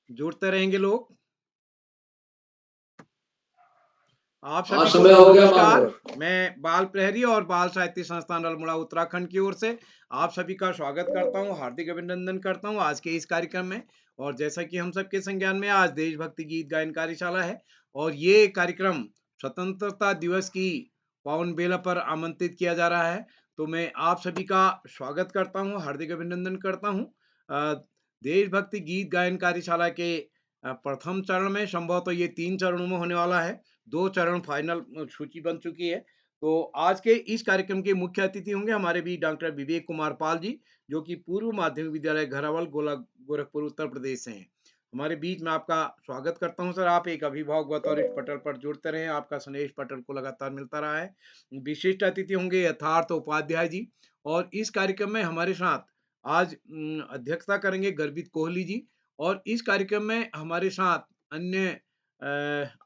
जुड़ते रहेंगे लोग। आप हाँ, सभी को समय हो गया नमस्कार। मानव। मैं बाल प्रहरी और बाल साहित्य संस्थान अल्मोड़ा उत्तराखंड की ओर से आप सभी का स्वागत करता हूं, हार्दिक अभिनंदन करता हूं आज के इस कार्यक्रम में। और जैसा कि हम सबके संज्ञान में आज देशभक्ति गीत गायन कार्यशाला है और ये कार्यक्रम स्वतंत्रता दिवस की पावन बेला पर आमंत्रित किया जा रहा है। तो मैं आप सभी का स्वागत करता हूं, हार्दिक अभिनंदन करता हूं। देशभक्ति गीत गायन कार्यशाला के प्रथम चरण में संभवतः ये 3 चरणों में होने वाला है। 2 चरण फाइनल सूची बन चुकी है। तो आज के इस कार्यक्रम के मुख्य अतिथि होंगे हमारे बीच डॉक्टर विवेक कुमार पाल जी, जो कि पूर्व माध्यमिक विद्यालय घरावल गोरखपुर उत्तर प्रदेश से हैं। हमारे बीच में आपका स्वागत करता हूं सर। आप एक अभिभावक बतौर इस पटल पर जुड़ते रहे, आपका स्नेह इस पटल को लगातार मिलता रहा है। विशिष्ट अतिथि होंगे यथार्थ उपाध्याय जी और इस कार्यक्रम में हमारे साथ आज अध्यक्षता करेंगे गर्वित कोहली जी और इस कार्यक्रम में हमारे साथ अन्य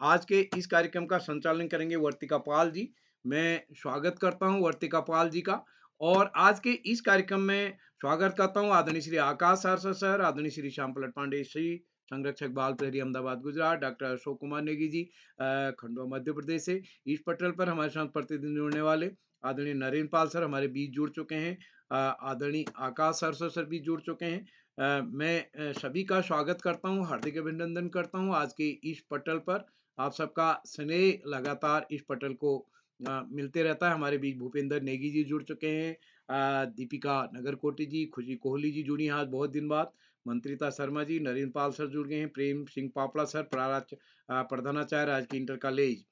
आज के इस कार्यक्रम का संचालन करेंगे वर्तिका पाल जी। मैं स्वागत करता हूं वर्तिका पाल जी का। और आज के इस कार्यक्रम में स्वागत करता हूं आदरणीय श्री आकाश सारस्वत सर, आदरणीय श्री श्याम पलट पांडे श्री संरक्षक बाल प्रहरी अहमदाबाद गुजरात, डॉक्टर अशोक कुमार नेगी जी खंडवा मध्य प्रदेश से। इस पटल पर हमारे साथ प्रतिदिन जुड़ने वाले आदरणीय नरेंद्र पाल सर हमारे बीच जुड़ चुके हैं। आदरणीय आकाश सारस्वत सर भी जुड़ चुके हैं। मैं सभी का स्वागत करता हूं, हार्दिक अभिनंदन करता हूं आज के इस पटल पर। आप सबका स्नेह लगातार इस पटल को मिलते रहता है। हमारे बीच भूपेंद्र नेगी जी जुड़ चुके हैं, दीपिका नगरकोटी जी, खुशी कोहली जी जुड़ी हैं आज बहुत दिन बाद, मंत्रिता शर्मा जी, नरेंद्र पाल सर जुड़ गए हैं, प्रेम सिंह पापड़ा सर प्रधानाचार्य राजकीय इंटर कॉलेज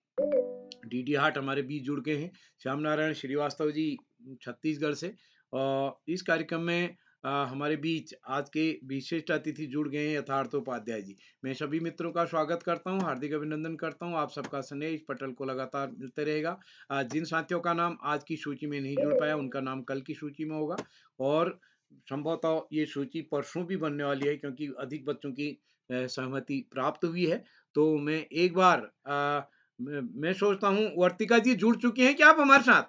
डीडी हाट हमारे बीच जुड़ गए हैं, श्याम नारायण श्रीवास्तव जी छत्तीसगढ़ से। और इस कार्यक्रम में हमारे बीच आज के विशिष्ट अतिथि जुड़ गए हैं यथार्थ उपाध्याय जी। मैं सभी मित्रों का स्वागत करता हूं, हार्दिक अभिनंदन करता हूं। आप सबका स्नेह इस पटल को लगातार मिलते रहेगा। जिन साथियों का नाम आज की सूची में नहीं जुड़ पाया उनका नाम कल की सूची में होगा और संभवतः ये सूची परसों भी बनने वाली है क्योंकि अधिक बच्चों की सहमति प्राप्त हुई है। तो मैं एक बार मैं सोचता हूँ वर्तिका जी जुड़ चुकी हैं क्या आप हमारे साथ?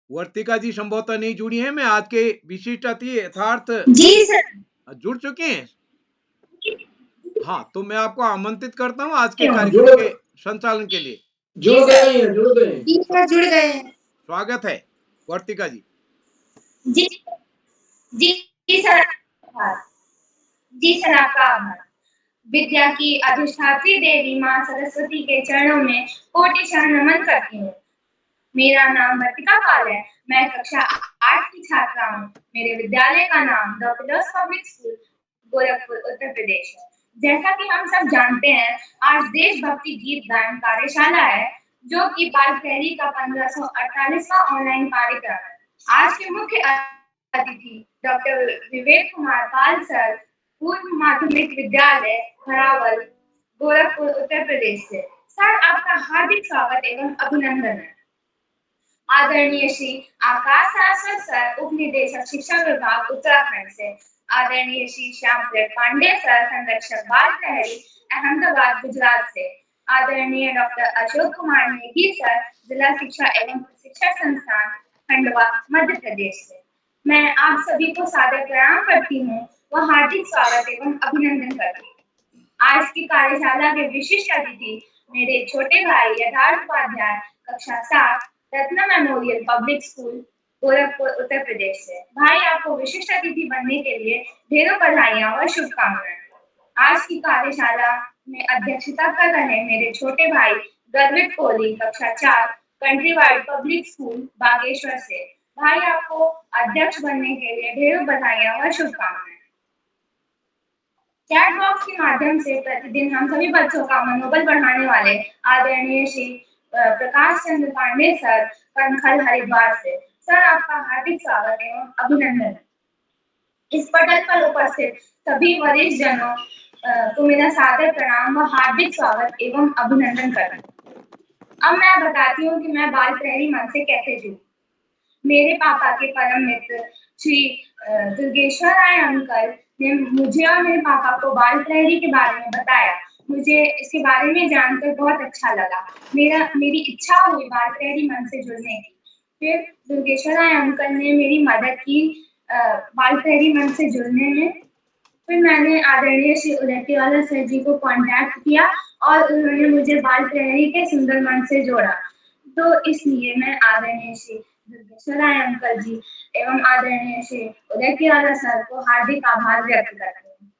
वर्तिका जी संभवतः नहीं जुड़ी हैं। मैं आज के विशिष्ट अतिथि यथार्थ जी सर। जुड़ चुके हैं। हाँ, तो मैं आपको आमंत्रित करता हूँ आज के जुड़ कार्यक्रम के संचालन के लिए। जुड़ गए हैं, जुड़ गए हैं। जी सर, जुड़ गए हैं। स्वागत है वर्तिका जी। जी जी जी सर। जी सर, आपका आभार। विद्या की अधिष्ठात्री देवी माँ सरस्वती के चरणों में कोटि नमन करती हूँ। मेरा नाम वर्तिका पाल है। मैं कक्षा 8 की छात्रा हूँ। मेरे विद्यालय का नाम the pillars public school Gorakhpur Uttar Pradesh है। जैसा कि हम सब जानते हैं, आज देशभक्ति गीत गायन कार्यशाला है, जो कि बाल प्रहरी का 1548वां ऑनलाइन कार्यक्रम है। आज के मुख्य अतिथि डॉक्टर विवेक कुमार पाल सर, पूर्व माध्यमिक विद्यालय खरावल गोरखपुर उत्तर प्रदेश से। सर, आपका हार्दिक स्वागत एवं अभिनंदन है। आदरणीय श्री आकाश सारस्वत सर, उप निदेशक शिक्षा विभाग उत्तराखंड से। आदरणीय श्री श्याम पांडे सर, संरक्षक बाल प्रहरी अहमदाबाद गुजरात से। आदरणीय डॉक्टर अशोक कुमार नेगी सर, जिला शिक्षा एवं प्रशिक्षण संस्थान खंडवा मध्य प्रदेश से। मैं आप सभी को सादर प्रणाम करती हूँ व हार्दिक स्वागत एवं अभिनंदन करती हूँ। आज की कार्यशाला के विशिष्ट अतिथि मेरे छोटे भाई यथार्थ उपाध्याय, कक्षा 7, Ratna memorial public school Gorakhpur Uttar Pradesh से। भाई, आपको विशिष्ट अतिथि बनने के लिए ढेरों बधाइयां और शुभकामनाएं। आज की कार्यशाला में अध्यक्षता कर रहे मेरे छोटे भाई गर्वित कोहली, कक्षा 4, country wide public school Bageshwar से। भाई, आपको अध्यक्ष बनने के लिए ढेरों बधाइयां और शुभकामनाएं। चैट बॉक्स के माध्यम से प्रतिदिन हम सभी बच्चों का मनोबल बढ़ाने वाले आदरणीय श्री प्रकाश चंद्र पांडे सर, कनखल हरिद्वार से। सर, आपका हार्दिक स्वागत एवं अभिनंदन। इस पटल पर उपस्थित सभी वरिष्ठ जनों को मेरा सादर प्रणाम व हार्दिक स्वागत एवं अभिनंदन करती हूँ। अब मैं बताती हूँ कि मैं बाल प्रहरी मन से कैसे जुड़ी। मेरे पापा के परम मित्र श्री दुर्गेश्वर राय अंकल ने मुझे और मेरे पापा को बाल प्रहरी के बारे में बताया। मुझे इसके बारे में जानकर बहुत अच्छा लगा। मेरी इच्छा हुई बाल प्रहरी मन से जुड़ने की। फिर दुर्गेश्वर राय अंकल ने मेरी मदद की बाल प्रहरी मन से जुड़ने में। फिर मैंने आदरणीय श्री उदयतिवाला सर जी को कॉन्टैक्ट किया और उन्होंने मुझे बाल प्रहरी के सुंदर मन से जोड़ा। तो इसलिए मैं आदरणीय श्री दुर्गेश्वर राय अंकल जी एवं आदरणीय श्री उदयतिवाला सर को हार्दिक आभार व्यक्त करती हूँ।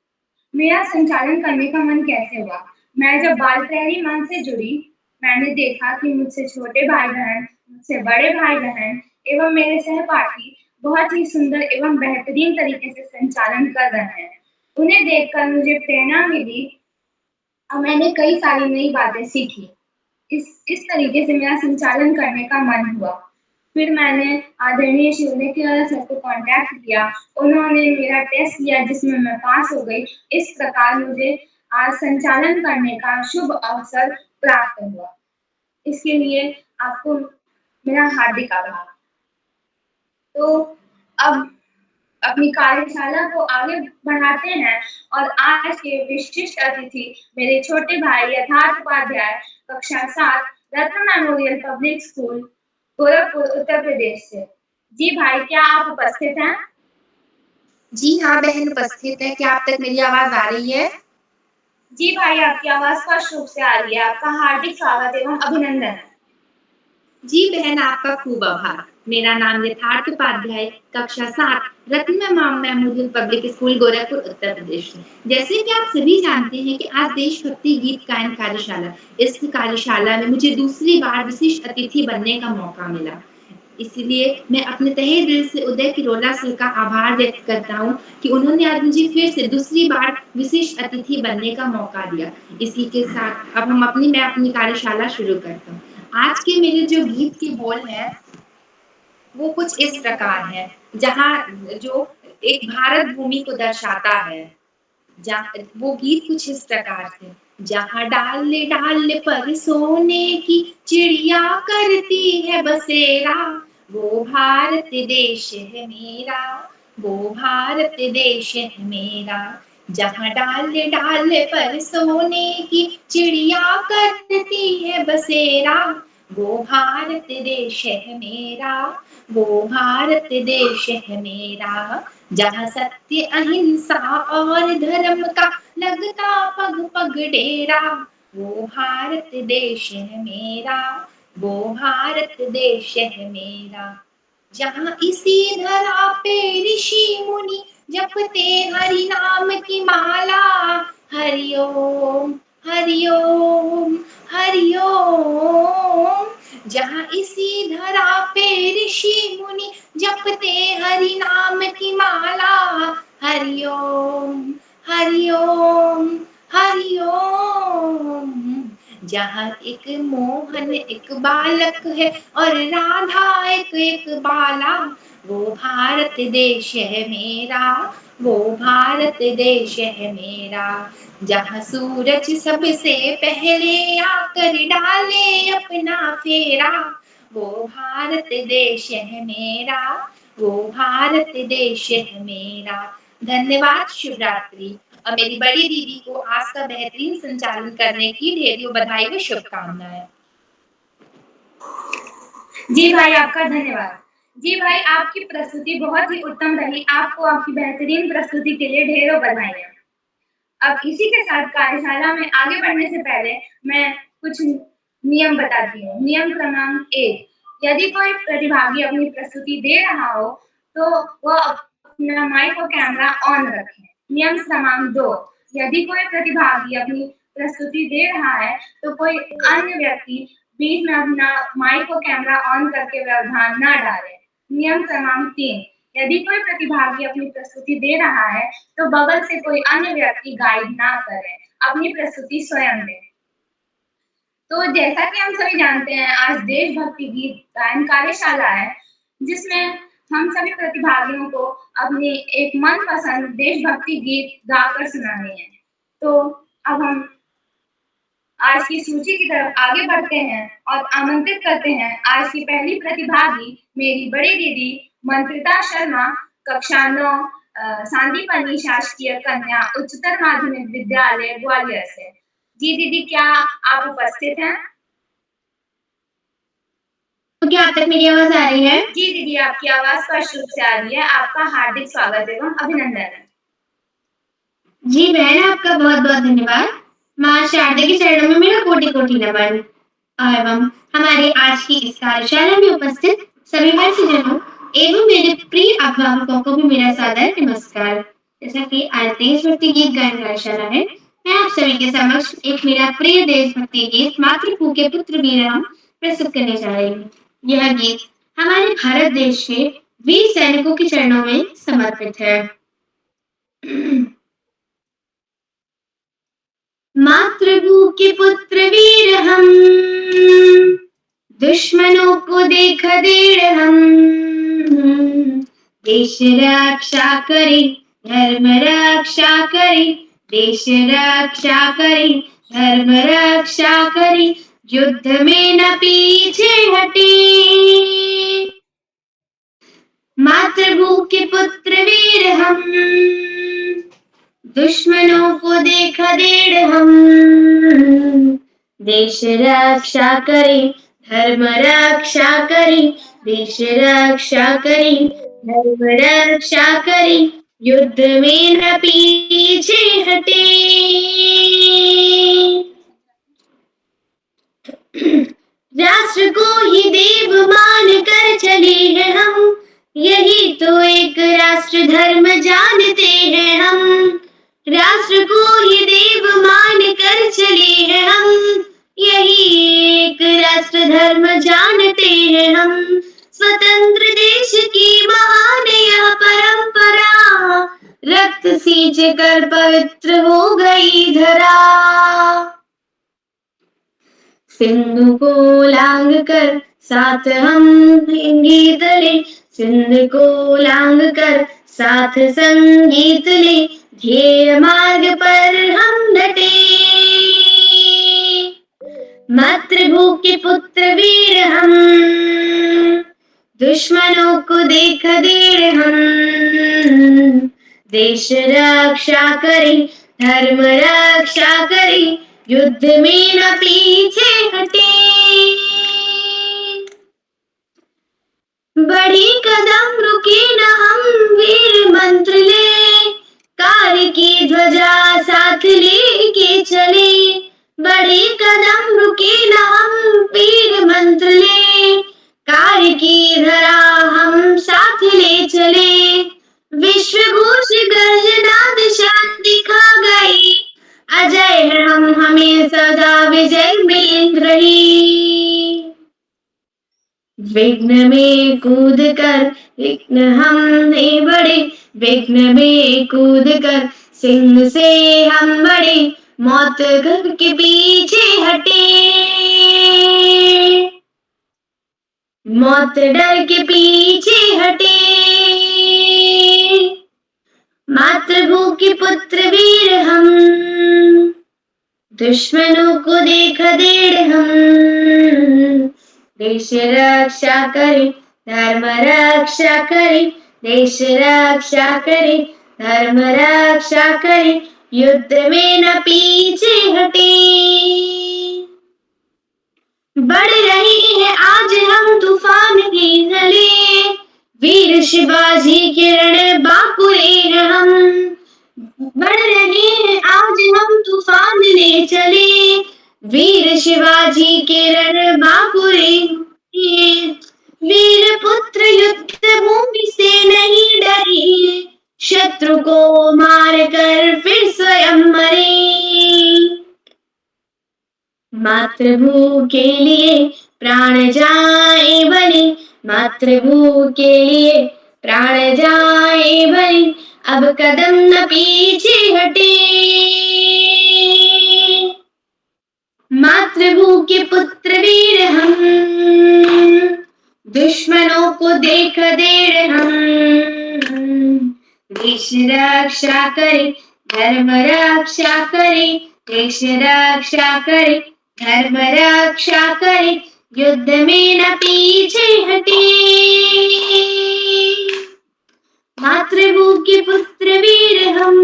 मेरा संचालन करने का मन कैसे हुआ? मैं जब बाल प्रहरी मंच से जुड़ी, मैंने देखा कि मुझसे छोटे भाई-बहन, मुझसे बड़े भाई-बहन एवं मेरे सहपाठी बहुत ही सुंदर एवं बेहतरीन तरीके से संचालन कर रहे हैं। उन्हें देखकर मुझे प्रेरणा मिली और मैंने कई सारी नई बातें सीखी। इस तरीके से मेरा संचालन करने का मन हुआ। फिर मैंने आदरणीय श्री उदयतिवाला सर को कॉन्टैक्ट किया। उन्होंने मेरा टेस्ट लिया जिसमें मैं पास हो गई। इस प्रकार मुझे आज संचालन करने का शुभ अवसर प्राप्त हुआ। इसके लिए आपको मेरा हार्दिक आभार। तो अब अपनी कार्यशाला को आगे बढ़ाते हैं और आज के विशिष्ट अतिथि मेरे छोटे भाई यथार्थ उपाध्याय, कक्षा 7, रत्न memorial public school, Gorakhpur, Uttar Pradesh से। जी भाई, क्या आप उपस्थित हैं? जी हाँ बहन उपस्थित है। क्या आप तक मेरी आवाज आ रही है? जी भाई, आपकी आवाज स्पष्ट रूप से आ रही है। आपका हार्दिक स्वागत एवं अभिनंदन है। जी बहन, आपका खूब आभार। मेरा नाम यथार्थ उपाध्याय, कक्षा 7, रत्न memorial public school, Gorakhpur, Uttar Pradesh है। जैसे कि आप सभी जानते हैं कि आज देशभक्ति गीत गायन कार्यशाला, इस कार्यशाला में मुझे दूसरी बार विशिष्ट अतिथि बनने का मौका मिला। इसलिए मैं अपने तहे दिल से उदय किरोला सर का आभार व्यक्त करता हूँ कि उन्होंने आज मुझे फिर से दूसरी बार विशिष्ट अतिथि बनने का मौका दिया। इसी के साथ अब मैं अपनी कार्यशाला शुरू करता हूँ। आज के मेरे जो गीत के बोल हैं, वो कुछ इस प्रकार है, जो एक भारत भूमि को दर्शाता है। वो गीत कुछ इस प्रकार से, जहाँ डाल डाल पर सोने की चिड़िया करती है बसेरा, वो भारत देश है मेरा, वो भारत देश है मेरा। जहाँ डाल डाल पर सोने की चिड़िया करती है बसेरा, वो भारत देश है मेरा, वो भारत देश है मेरा। जहाँ सत्य अहिंसा और धर्म का लगता पग पग डेरा, वो भारत देश है मेरा, वो भारत देश है मेरा। जहाँ इसी धरा पे ऋषि मुनि जपते हरि नाम की माला, हरि ओम हरि ओम हरि ओम। जहाँ इसी धरा पे ऋषि मुनि जपते हरि नाम की माला, हरि ओम हरि ओम हरि ओम। जहाँ एक मोहन एक बालक है और राधा एक बाला, वो भारत देश है मेरा, वो भारत देश है मेरा। जहाँ सूरज सबसे पहले आकर डाले अपना फेरा, वो भारत देश है मेरा, वो भारत देश है मेरा। धन्यवाद, शुभ रात्रि। और मेरी बड़ी दीदी को आज का बेहतरीन संचालन करने की ढेरों बधाई व शुभकामनाएं। जी भाई, आपका धन्यवाद। जी भाई, आपकी प्रस्तुति बहुत ही उत्तम रही। आपको आपकी बेहतरीन प्रस्तुति के लिए ढेरों बधाइयाँ। अब इसी के साथ कार्यशाला में आगे बढ़ने से पहले मैं कुछ नियम बताती हूँ। नियम क्रमांक 1, यदि कोई प्रतिभागी अपनी प्रस्तुति दे रहा हो, तो वह अपना माइक और कैमरा ऑन रखें। नियम क्रमांक 2, यदि कोई प्रतिभागी अपनी प्रस्तुति दे रहा है, तो कोई अन्य व्यक्ति बीच में अपना माइक और कैमरा ऑन करके व्यवधान न डाले। नियम क्रमांक 3, यदि कोई प्रतिभागी अपनी प्रस्तुति दे रहा है, तो बगल से कोई अन्य व्यक्ति गाइड ना करे, अपनी प्रस्तुति स्वयं दे। तो जैसा कि हम सभी जानते हैं, आज देशभक्ति गीत गायन कार्यशाला है, जिसमें हम सभी प्रतिभागियों को अपनी एक मनपसंद देशभक्ति गीत गाकर सुनानी है। तो अब हम आज की सूची की तरफ आगे बढ़ते हैं और आमंत्रित करते हैं आज की पहली प्रतिभागी, मेरी बड़ी दीदी मंत्रिता शर्मा, कक्षा 9, सांदीपनी शासकीय कन्या उच्चतर माध्यमिक विद्यालय ग्वालियर से। जी दीदी, क्या आप उपस्थित हैं? तो क्या आप तक मेरी आवाज आ रही है? जी दीदी, आपकी आवाज स्पष्ट रूप से आ रही है। आपका हार्दिक स्वागत एवं अभिनंदन है। जी बहन, आपका बहुत बहुत धन्यवाद। माँ शारदा के चरणों में मेरा कोटि कोटि नमन। एवं हमारे आज की इस कार्यशाला में उपस्थित सभी भाईजनों एवं मेरे प्रिय अभिभावकों को भी मेरा सादर नमस्कार। जैसा कि आज देशभक्ति गीत गायन कार्यशाला है, मैं आप सभी के समक्ष एक मेरा प्रिय देशभक्ति गीत मातृभूमि के पुत्र वीर हम प्रस्तुत करने जा रही हूँ। यह गीत हमारे भारत देश के वीर सैनिकों के चरणों में समर्पित है। मातृभूमि के पुत्र वीर हम, दुश्मनों को देखा देर हम। देश रक्षा करे, धर्म रक्षा करे, देश रक्षा करे, धर्म रक्षा करे, युद्ध में न पीछे हटे। मातृभूमि के पुत्र वीर हम, दुश्मनों को देखा देर हम। देश रक्षा करे, धर्म रक्षा करे, देश रक्षा करे, धर्म रक्षा करे, युद्ध में न पीछे हटे। राष्ट्र को ही देव मान कर चले हैं हम, यही तो एक राष्ट्र धर्म जानते हैं हम। राष्ट्र को ही देव मान कर चले हैं हम, यही एक राष्ट्र धर्म जानते हैं हम। स्वतंत्र देश की महान यह परंपरा, रक्त सींच कर पवित्र हो गई धरा। सिंधु को लांग कर साथ हम संगीत ले, सिंधु को लांग कर साथ संगीत ले, ध्येय मार्ग पर हम डटे। मातृभूमि के पुत्र वीर हम, दुश्मनों को देख देर हम। देश रक्षा करे, धर्म रक्षा करे, युद्ध में न पीछे हटे। बड़ी कदम रुके न हम वीर मंत्र ले, कार्य की ध्वजा साथ लेके चले। बड़ी कदम रुके न हम वीर मंत्र ले, कार्य की धरा हम साथ ले चले। विश्व घोष गर्जनाद शांति खा गई, अजय है हम हमें सदा विजय मिल रही। विघ्न में कूद कर विघ्न हमने बड़े, विघ्न में कूद कर सिंह से हम बड़े, मौत घर के पीछे हटे। मौत डर के पीछे हटे। मातृभूमि के पुत्र वीर हम, दुश्मनों को देखा देर हम। देश रक्षा करे, धर्म रक्षा करे, देश रक्षा करे, धर्म रक्षा करे, युद्ध में न पीछे हटे। बढ़ रही है आज हम तूफान की नले, वीर शिवाजी के रण बाकुरे हैं हम। बढ़ रहे हैं आज हम तूफान ले चले, वीर शिवाजी के रण बाकुरे। वीर पुत्र युद्ध भूमि से नहीं डरे, शत्रु को मार कर फिर स्वयं मरे। मातृभूमि के लिए प्राण जाए बलि, मातृभूमि के लिए प्राण जाए बलि, अब कदम न पीछे हटे। मातृभूमि के पुत्र वीर हम, दुश्मनों को देख देर हम। देश रक्षा करे, धर्म रक्षा करे, देश रक्षा करे, धर्म रक्षा करे, युद्ध में न पीछे हटे। मातृभूमि के पुत्र वीर हम।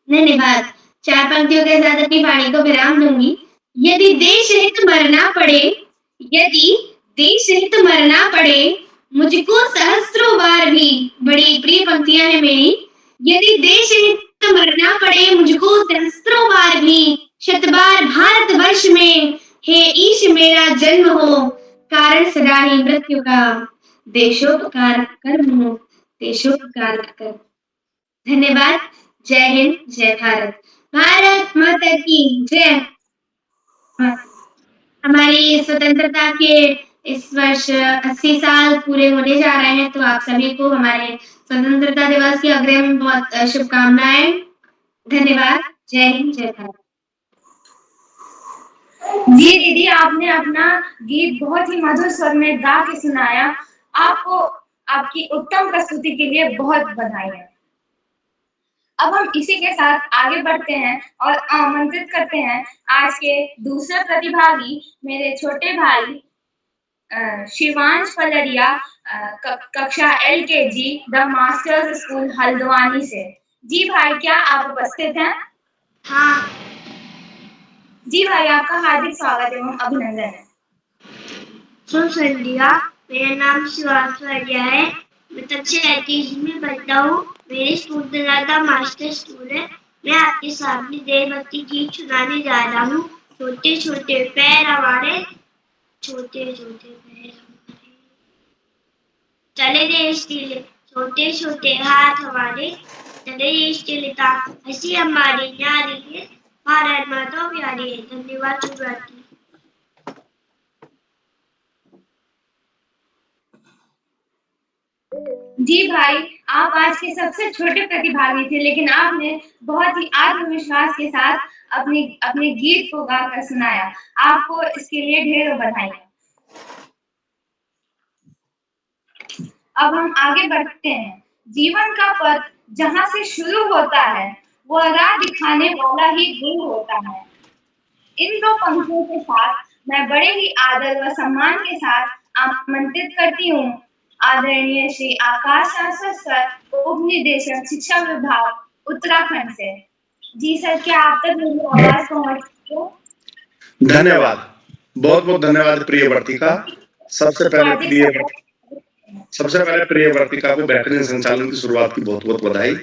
धन्यवाद। 4 पंक्तियों के साथ अपनी वाणी को विराम दूंगी। यदि देश हित मरना पड़े, यदि देश हित मरना पड़े, मुझको सहस्त्रों बार भी। बड़ी प्रिय पंक्तियां हैं मेरी। मेरी, यदि देश हित मरना पड़े मुझको सहस्त्रों बार भी, शत बार भारतवर्ष में हे ईश मेरा जन्म हो, कारण सदा ही मृत्यु का, देशोपकार कर्म हो, देशोपकार कर। धन्यवाद। जय हिंद, जय भारत। भारत माता की जय। हमारी स्वतंत्रता के इस वर्ष 80 साल पूरे होने जा रहे हैं, तो आप सभी को हमारे स्वतंत्रता दिवस की अग्रिम बहुत शुभकामनाएं। धन्यवाद। जय हिंद, जय भारत। जी दीदी, आपने अपना गीत बहुत ही मधुर स्वर में गा के सुनाया। आपको आपकी उत्तम प्रस्तुति के लिए बहुत बधाई है। अब हम इसी के साथ आगे बढ़ते हैं और आमंत्रित करते हैं आज के दूसरे प्रतिभागी, मेरे छोटे भाई शिवांश पलरिया, कक्षा LKG the masters school Haldwani से। जी भाई, क्या आप उपस्थित हैं? हाँ जी भाई, आपका हार्दिक स्वागत एवं अभिनंदन है। सुन संध्या, मेरा नाम शिवांश पलरिया है। मैं कक्षा LKG में पढ़ता हूँ। मेरे स्कूल का नाम मास्टर स्कूल है। मैं आपके सामने देशभक्ति गीत सुनाने जा रहा हूँ। छोटे छोटे पैर हमारे, छोटे छोटे पैर हमारे, चले देश के लिए, छोटे छोटे हाथ हमारे, चले देश के लिए, हंसी हमारी न्यारी है, भारत माता प्यारी है। धन्यवाद। शुभरात्रि। जी भाई, आप आज के सबसे छोटे प्रतिभागी थे, लेकिन आपने बहुत ही आत्मविश्वास के साथ अपने गीत को गाकर सुनाया। आपको इसके लिए ढेरों बधाई। अब हम आगे बढ़ते हैं। जीवन का पथ जहाँ से शुरू होता है, वह राह दिखाने वाला ही गुरु होता है। इन दो पंक्तियों के साथ मैं बड़े ही आदर व सम्मान के साथ आमंत्रित करती हूँ आदरणीय श्री आकाश आंसर सर, उप निदेशक शिक्षा विभाग उत्तराखंड से। जी सर, क्या आप तक मेरी आवाज पहुंच रही है? धन्यवाद, बहुत बहुत धन्यवाद प्रिय वर्तिका। सबसे पहले प्रिय वर्तिका को बेहतरीन संचालन की शुरुआत की बहुत बहुत बधाई।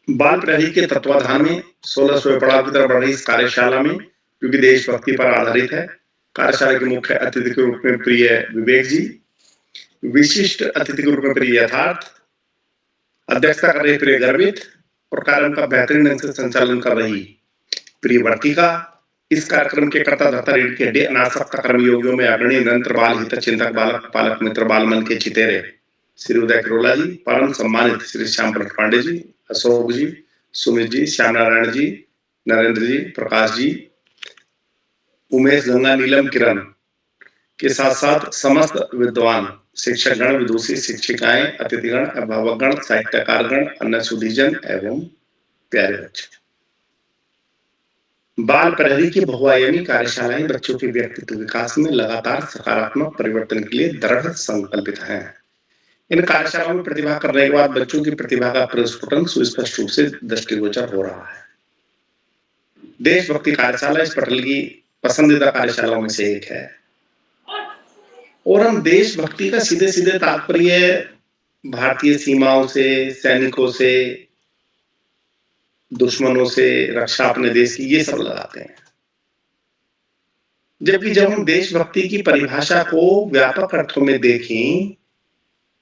बाल प्रहरी के तत्वाधान में 16वें पड़ाव की तरफ बढ़ रही इस कार्यशाला में, क्योंकि देशभक्ति पर आधारित है, कार्यशाला के मुख्य अतिथि के रूप में प्रिय विवेक जी, विशिष्ट अतिथि के रूप में प्रिय यथार्थ, अध्यक्षता कर रही प्रिय गर्वित और कार्यक्रम का बेहतरीन ढंग से संचालन कर रही प्रिय वर्तिका, इस कार्यक्रम के कर्ता धर्ता रीढ़ की हड्डी अनासक्ता कर्मयोगियों में अग्रणी निरंतर बाल हित चिंतक बालक पालक मित्र बाल मन के चितेरे श्री उदय करोला जी, परम सम्मानित श्री श्याम प्रसाद पांडे जी, अशोक जी, सुमित जी, श्याम नारायण जी, नरेंद्र जी, प्रकाश जी, उमेश, गंगा, नीलम, किरण के साथ साथ समस्त विद्वान शिक्षकगण, विदुषी, शिक्षिकाएं, अतिथिगण, अभिभावकगण, साहित्यकारगण, अन्य सुधीजन एवं प्यारे बच्चे। बाल प्रहरी की बहुआयामी कार्यशालाएं बच्चों के व्यक्तित्व विकास में लगातार सकारात्मक परिवर्तन के लिए दृढ़ संकल्पित हैं। इन कार्यशालाओं में प्रतिभा करने के बाद बच्चों की प्रतिभा का प्रस्फुटन सुस्पष्ट रूप से दृष्टिगोचर हो रहा है। देशभक्ति कार्यशाला इस पटल की पसंदीदा कार्यशालाओं में से एक है और हम देशभक्ति का सीधे सीधे तात्पर्य भारतीय सीमाओं से, सैनिकों से, दुश्मनों से रक्षा अपने देश की, ये सब लगाते हैं। जबकि जब हम देशभक्ति की परिभाषा को व्यापक अर्थों में देखें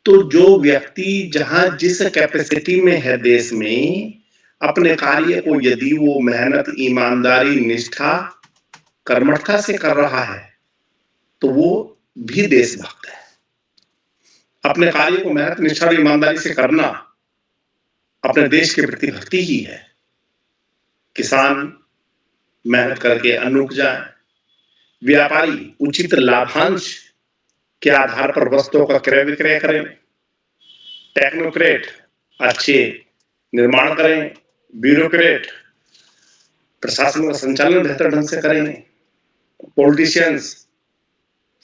तो जो व्यक्ति जहां जिस कैपेसिटी में है देश में, अपने कार्य को यदि वो मेहनत, ईमानदारी, निष्ठा, कर्मठता से कर रहा है तो वो भी देशभक्त है। अपने कार्य को मेहनत, निष्ठा और ईमानदारी से करना अपने देश के प्रति भक्ति ही है। किसान मेहनत करके अन्न उपजाए, व्यापारी उचित लाभांश के आधार पर वस्तुओं का क्रय विक्रय करें, टेक्नोक्रेट अच्छे निर्माण करें, ब्यूरोक्रेट प्रशासन का संचालन बेहतर ढंग से करें, पॉलिटिशियंस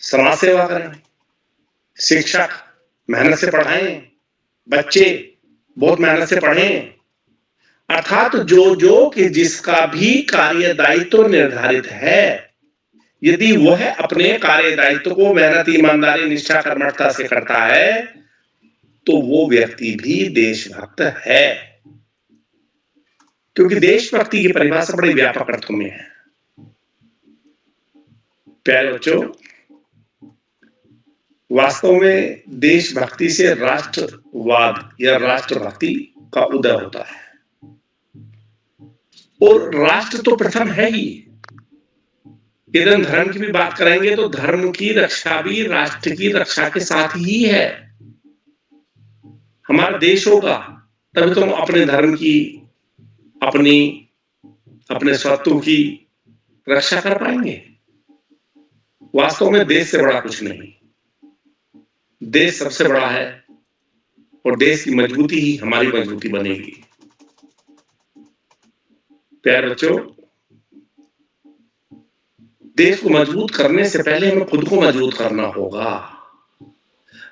समाज सेवा करें, शिक्षक मेहनत से पढ़ाएं, बच्चे बहुत मेहनत से पढ़ें। अर्थात जो कि जिसका भी कार्य दायित्व निर्धारित है, यदि वह अपने कार्य दायित्व को मेहनत, ईमानदारी, निष्ठा, कर्मठता से करता है तो वो व्यक्ति भी देशभक्त है, क्योंकि देशभक्ति की परिभाषा बड़ी व्यापक अर्थों में है। प्यारे बच्चों, वास्तव में देशभक्ति से राष्ट्रवाद या राष्ट्रभक्ति का उदय होता है, और राष्ट्र तो प्रथम है ही। यदि हम धर्म की भी बात करेंगे तो धर्म की रक्षा भी राष्ट्र की रक्षा के साथ ही है। हमारा देश होगा तभी तो हम अपने धर्म की, अपने स्वत्व की रक्षा कर पाएंगे। वास्तव में देश से बड़ा कुछ नहीं, देश सबसे बड़ा है, और देश की मजबूती ही हमारी मजबूती बनेगी। प्यारे बच्चों, देश को मजबूत करने से पहले हमें खुद को मजबूत करना होगा।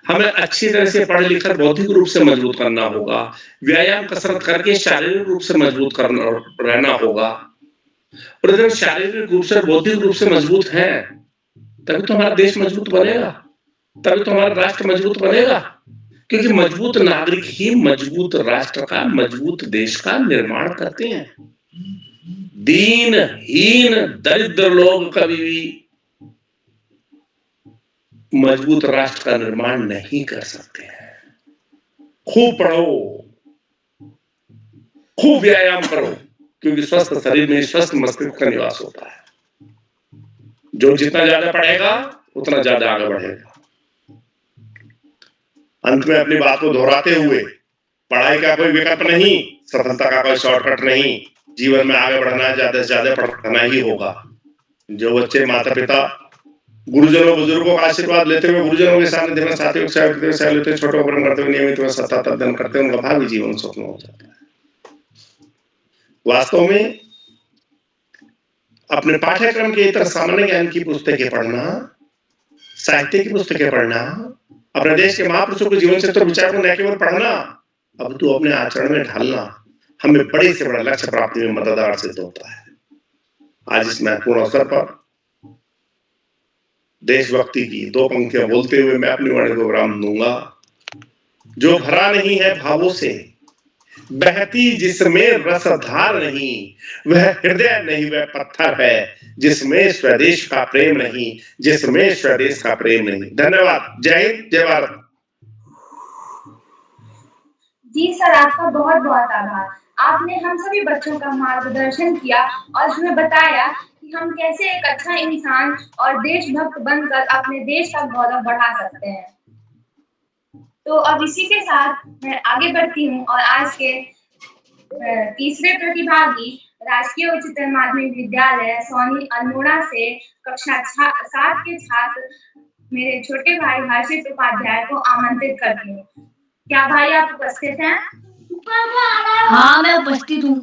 हमें अच्छी तरह से पढ़ लिखकर बौद्धिक रूप से मजबूत करना होगा, व्यायाम कसरत करके शारीरिक रूप से मजबूत करना रहना होगा। और अगर शारीरिक रूप से बौद्धिक रूप से मजबूत हैं तभी तो हमारा देश मजबूत बनेगा, तभी तो हमारा राष्ट्र मजबूत बनेगा, क्योंकि मजबूत नागरिक ही मजबूत राष्ट्र का, मजबूत देश का निर्माण करते हैं। दीनहीन दरिद्र लोग कभी भी मजबूत राष्ट्र का निर्माण नहीं कर सकते हैं। खूब पढ़ो, खूब व्यायाम करो, क्योंकि स्वस्थ शरीर में स्वस्थ मस्तिष्क का निवास होता है। जो जितना ज्यादा पढ़ेगा उतना ज्यादा आगे बढ़ेगा। अंत में अपनी बात को दोहराते हुए, पढ़ाई का कोई विकल्प नहीं, सफलता का कोई शॉर्टकट नहीं। जीवन में आगे बढ़ना है, ज्यादा से ज्यादा पढ़ना ही होगा। जो बच्चे माता पिता गुरुजनों बुजुर्गों का आशीर्वाद लेते हुए गुरुजनों के सामने देना चाहते हो, छोटों को करते हुए नियमित सतत अध्ययन करते हैं, उनका भावी जीवन स्वप्न हो जाता है। वास्तव में अपने पाठ्यक्रम के इतर सामान्य ज्ञान की पुस्तकें पढ़ना, साहित्य की पुस्तकें पढ़ना, अपने देश के महापुरुषों के जीवन से विचार को न केवल पढ़ना, अब तो अपने आचरण में ढालना हमें बड़े से बड़ा लक्ष्य प्राप्ति में मददगार सिद्ध होता है। आज इस महत्वपूर्ण अवसर पर देशभक्ति की दो पंक्तियां बोलते हुए मैं अपनी वाणी को विराम दूंगा। जो भरा नहीं है भावों से, बहती जिसमें रसधार नहीं, वह हृदय नहीं, वह पत्थर है जिसमें स्वदेश का प्रेम नहीं, जिसमें स्वदेश का प्रेम नहीं। धन्यवाद। जय हिंद, जय भारत। जी सर, आपका बहुत बहुत आभार। आपने हम सभी बच्चों का मार्गदर्शन किया और हमें बताया कि हम कैसे एक अच्छा इंसान और देशभक्त बनकर अपने देश का गौरव बढ़ा सकते हैं। तो अब इसी के साथ मैं आगे बढ़ती हूँ और आज के तीसरे प्रतिभागी राजकीय उच्चतर माध्यमिक विद्यालय सोनी अल्मोड़ा से कक्षा 7 के छात्र मेरे छोटे भाई हर्षित उपाध्याय को आमंत्रित करती हूँ। क्या भाई आप उपस्थित हैं? हाँ, मैं उपस्थित हूँ।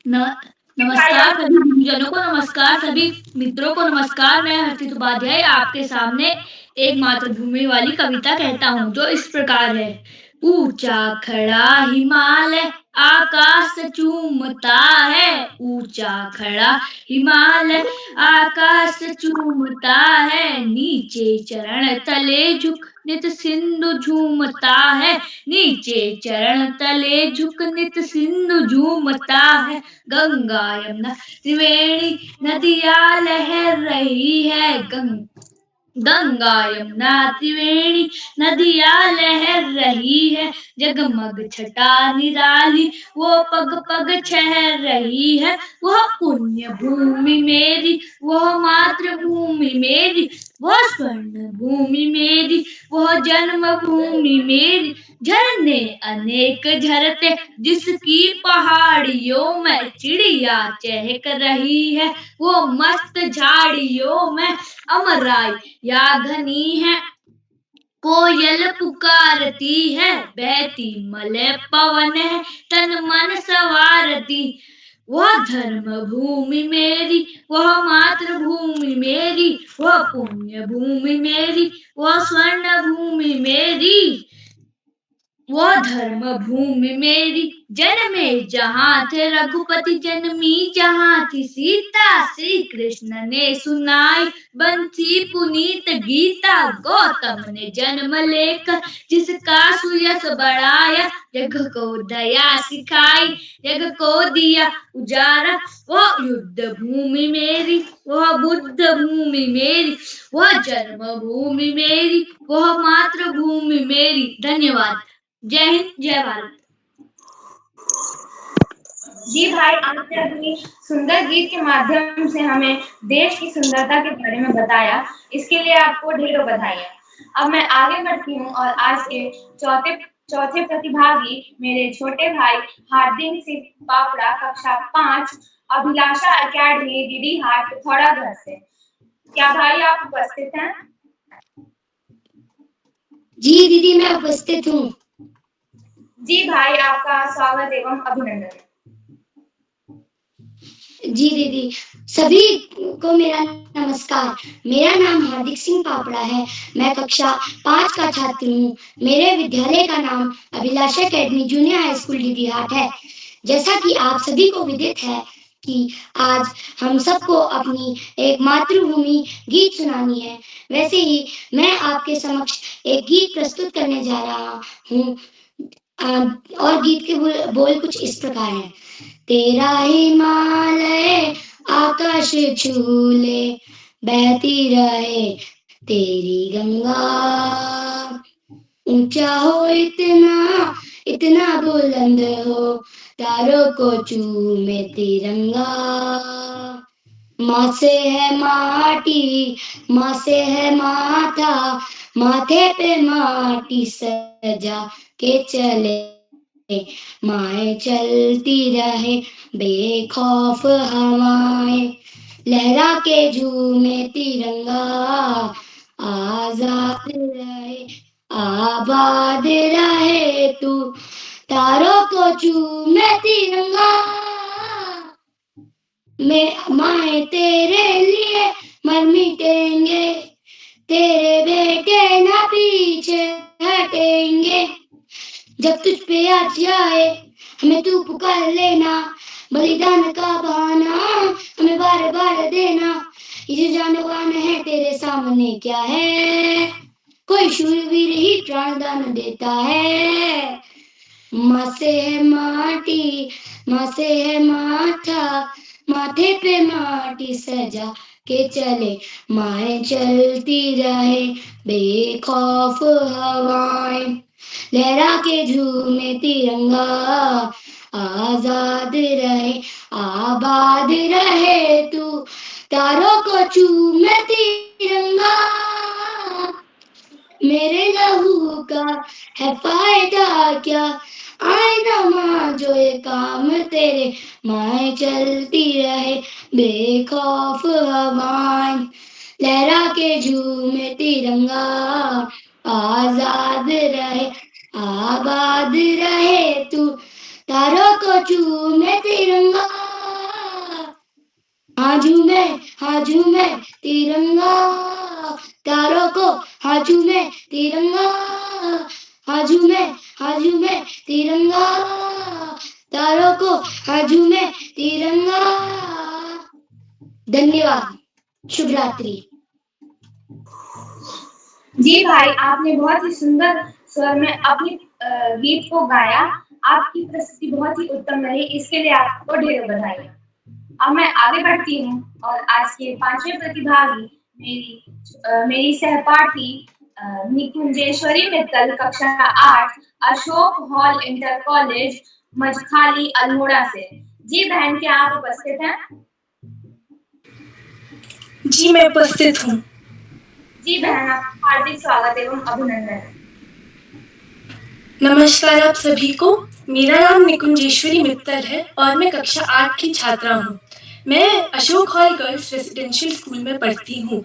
नमस्कार सभी गुरुजनों को, नमस्कार सभी मित्रों को, नमस्कार। मैं हर्षित उपाध्याय आपके सामने एक मातृभूमि वाली कविता कहता हूँ जो इस प्रकार है। ऊंचा खड़ा हिमालय आकाश चूमता है, ऊंचा खड़ा हिमालय आकाश चूमता है, नीचे चरण तले झुक नित सिंधु झूमता है, नीचे चरण तले झुक नित सिंधु झूमता है, गंगा यमुना त्रिवेणी नदियाँ लहर रही है, गंगा यमुना त्रिवेणी नदियाँ लहर रही है, जगमग छटा निराली वो पग पग ठहर रही है, वह पुण्य भूमि मेरी, वह मातृभूमि मेरी, वह स्वर्ण भूमि मेरी, वह जन्मभूमि मेरी, झरने अनेक झरते जिसकी पहाड़ियों में चिड़िया चहक रही है, वो मस्त झाड़ियों में अमराई या घनी है, कोयल पुकारती है, बहती मलय पवन है, तन मन सवारती, वह धर्म भूमि मेरी, वह मातृभूमि मेरी, वह पुण्य भूमि मेरी, वह स्वर्ण भूमि मेरी। वह धर्म भूमि मेरी जन्मे जहाँ थे रघुपति जन्मी जहाँ थी सीता श्री कृष्ण ने सुनाई बंसी पुनीत गीता गौतम ने जन्म लेकर जिसका सुयश बढ़ाया जग को दया सिखाई जग को दिया उजारा वह युद्ध भूमि मेरी वह बुद्ध भूमि मेरी वह जन्म भूमि मेरी वह मातृभूमि मेरी। धन्यवाद। जय हिंद जय भारत। जी भाई, आपने अपनी सुंदर गीत के माध्यम से हमें देश की सुंदरता के बारे में बताया, इसके लिए आपको ढेरों बधाइयाँ। अब मैं आगे बढ़ती हूँ और आज के चौथे चौथे प्रतिभागी मेरे छोटे भाई हार्दिक सिंह पापड़ा, कक्षा 5, अभिलाषा एकेडमी, डीडी हाट, पिथौरागढ़ से। क्या भाई आप उपस्थित हैं? जी दीदी, मैं उपस्थित हूँ। जी भाई, आपका स्वागत एवं अभिनंदन। जी दीदी, सभी को मेरा नमस्कार। मेरा नाम हार्दिक सिंह पापड़ा है। मैं कक्षा 5 का छात्र हूँ। मेरे विद्यालय का नाम Abhilasha academy junior high school Didihat है। जैसा कि आप सभी को विदित है कि आज हम सबको अपनी एक मातृभूमि गीत सुनानी है, वैसे ही मैं आपके समक्ष एक गीत प्रस्तुत करने जा रहा हूँ। और गीत के बोल कुछ इस प्रकार हैं। तेरा हिमालय आकाश छूले बहती रहे तेरी गंगा, ऊंचा हो इतना इतना बुलंद हो तारों को चूमे तिरंगा। माँ से है माटी, माँ से है माथा, माथे पे माटी सजा के चले माए चलती रहे बेखौफ हवाएं, लहरा के झूमे तिरंगा, आजाद रहे आबाद रहे तू, तारों को चूमे तिरंगा। मैं माए तेरे लिए मर मिटेंगे, तेरे बेटे ना पीछे हटेंगे। जब तुझ पे याद जाए हमें तू पुकार लेना, बलिदान का बहाना हमें बार बार देना। ये जो जानवान है तेरे सामने क्या है, कोई शूरवीर ही प्राणदान देता है। माँ से है माटी, माँ से है माथा, माथे पे माटी सजा के चले माए चलती रहे बेखौफ हवाएं, लहरा के झूमे तिरंगा, आजाद रहे आबाद रहे तू, तारों को चूमे तिरंगा। मेरे लहू का है फायदा क्या, आए ना माँ जो ये काम तेरे, माए चलती रहे बेखौफ हवाएं, लहरा के झूमे तिरंगा, आजाद रहे आबाद रहे तू, तारों को चूमे तिरंगा। हाँ झूमे तिरंगा, तारों को हाँ झूमे तिरंगा, हाँ झूमे तिरंगा, तारों को हाँ झूमे तिरंगा। धन्यवाद। शुभ रात्रि। जी भाई, आपने बहुत ही सुंदर स्वर में अपनी गीत को गाया। आपकी प्रस्तुति बहुत ही उत्तम रही, इसके लिए आपको ढेरों बधाई। अब मैं आगे बढ़ती हूँ और आज के 5वें प्रतिभागी मेरी सहपाठी निकुंजेश्वरी मित्तल, कक्षा 8, Ashok hall inter college, Majkhali, Almora से। जी बहन, क्या आप उपस्थित हैं? जी मैं उपस्थित हूँ। जी बहन, आपका हार्दिक स्वागत एवं अभिनंदन। नमस्कार आप सभी को। मेरा नाम निकुंजेश्वरी मित्तल है और मैं कक्षा 8 की छात्रा हूँ। मैं Ashok hall girls residential school में पढ़ती हूँ।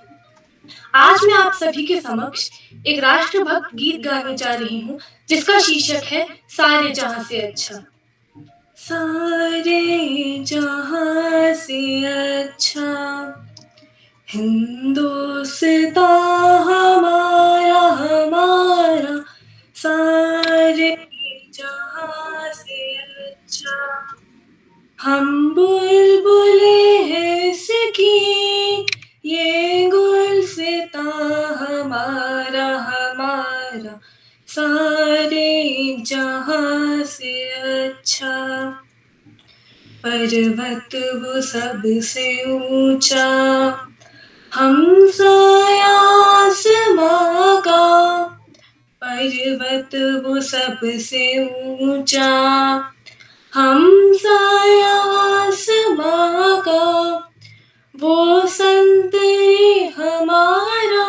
आज मैं आप सभी के समक्ष एक राष्ट्रभक्त गीत गाने जा रही हूँ जिसका शीर्षक है सारे जहां से अच्छा। सारे जहां से अच्छा हिंदुस्तान हमारा हमारा, सारे हम बुलबुलें हैं इसकी, ये गुलसिता हमारा हमारा सारे जहां से अच्छा। पर्वत वो सबसे ऊंचा, हमसाया आसमां का। पर्वत वो सबसे ऊंचा, हमसाया आसमां का। वो संतरी हमारा,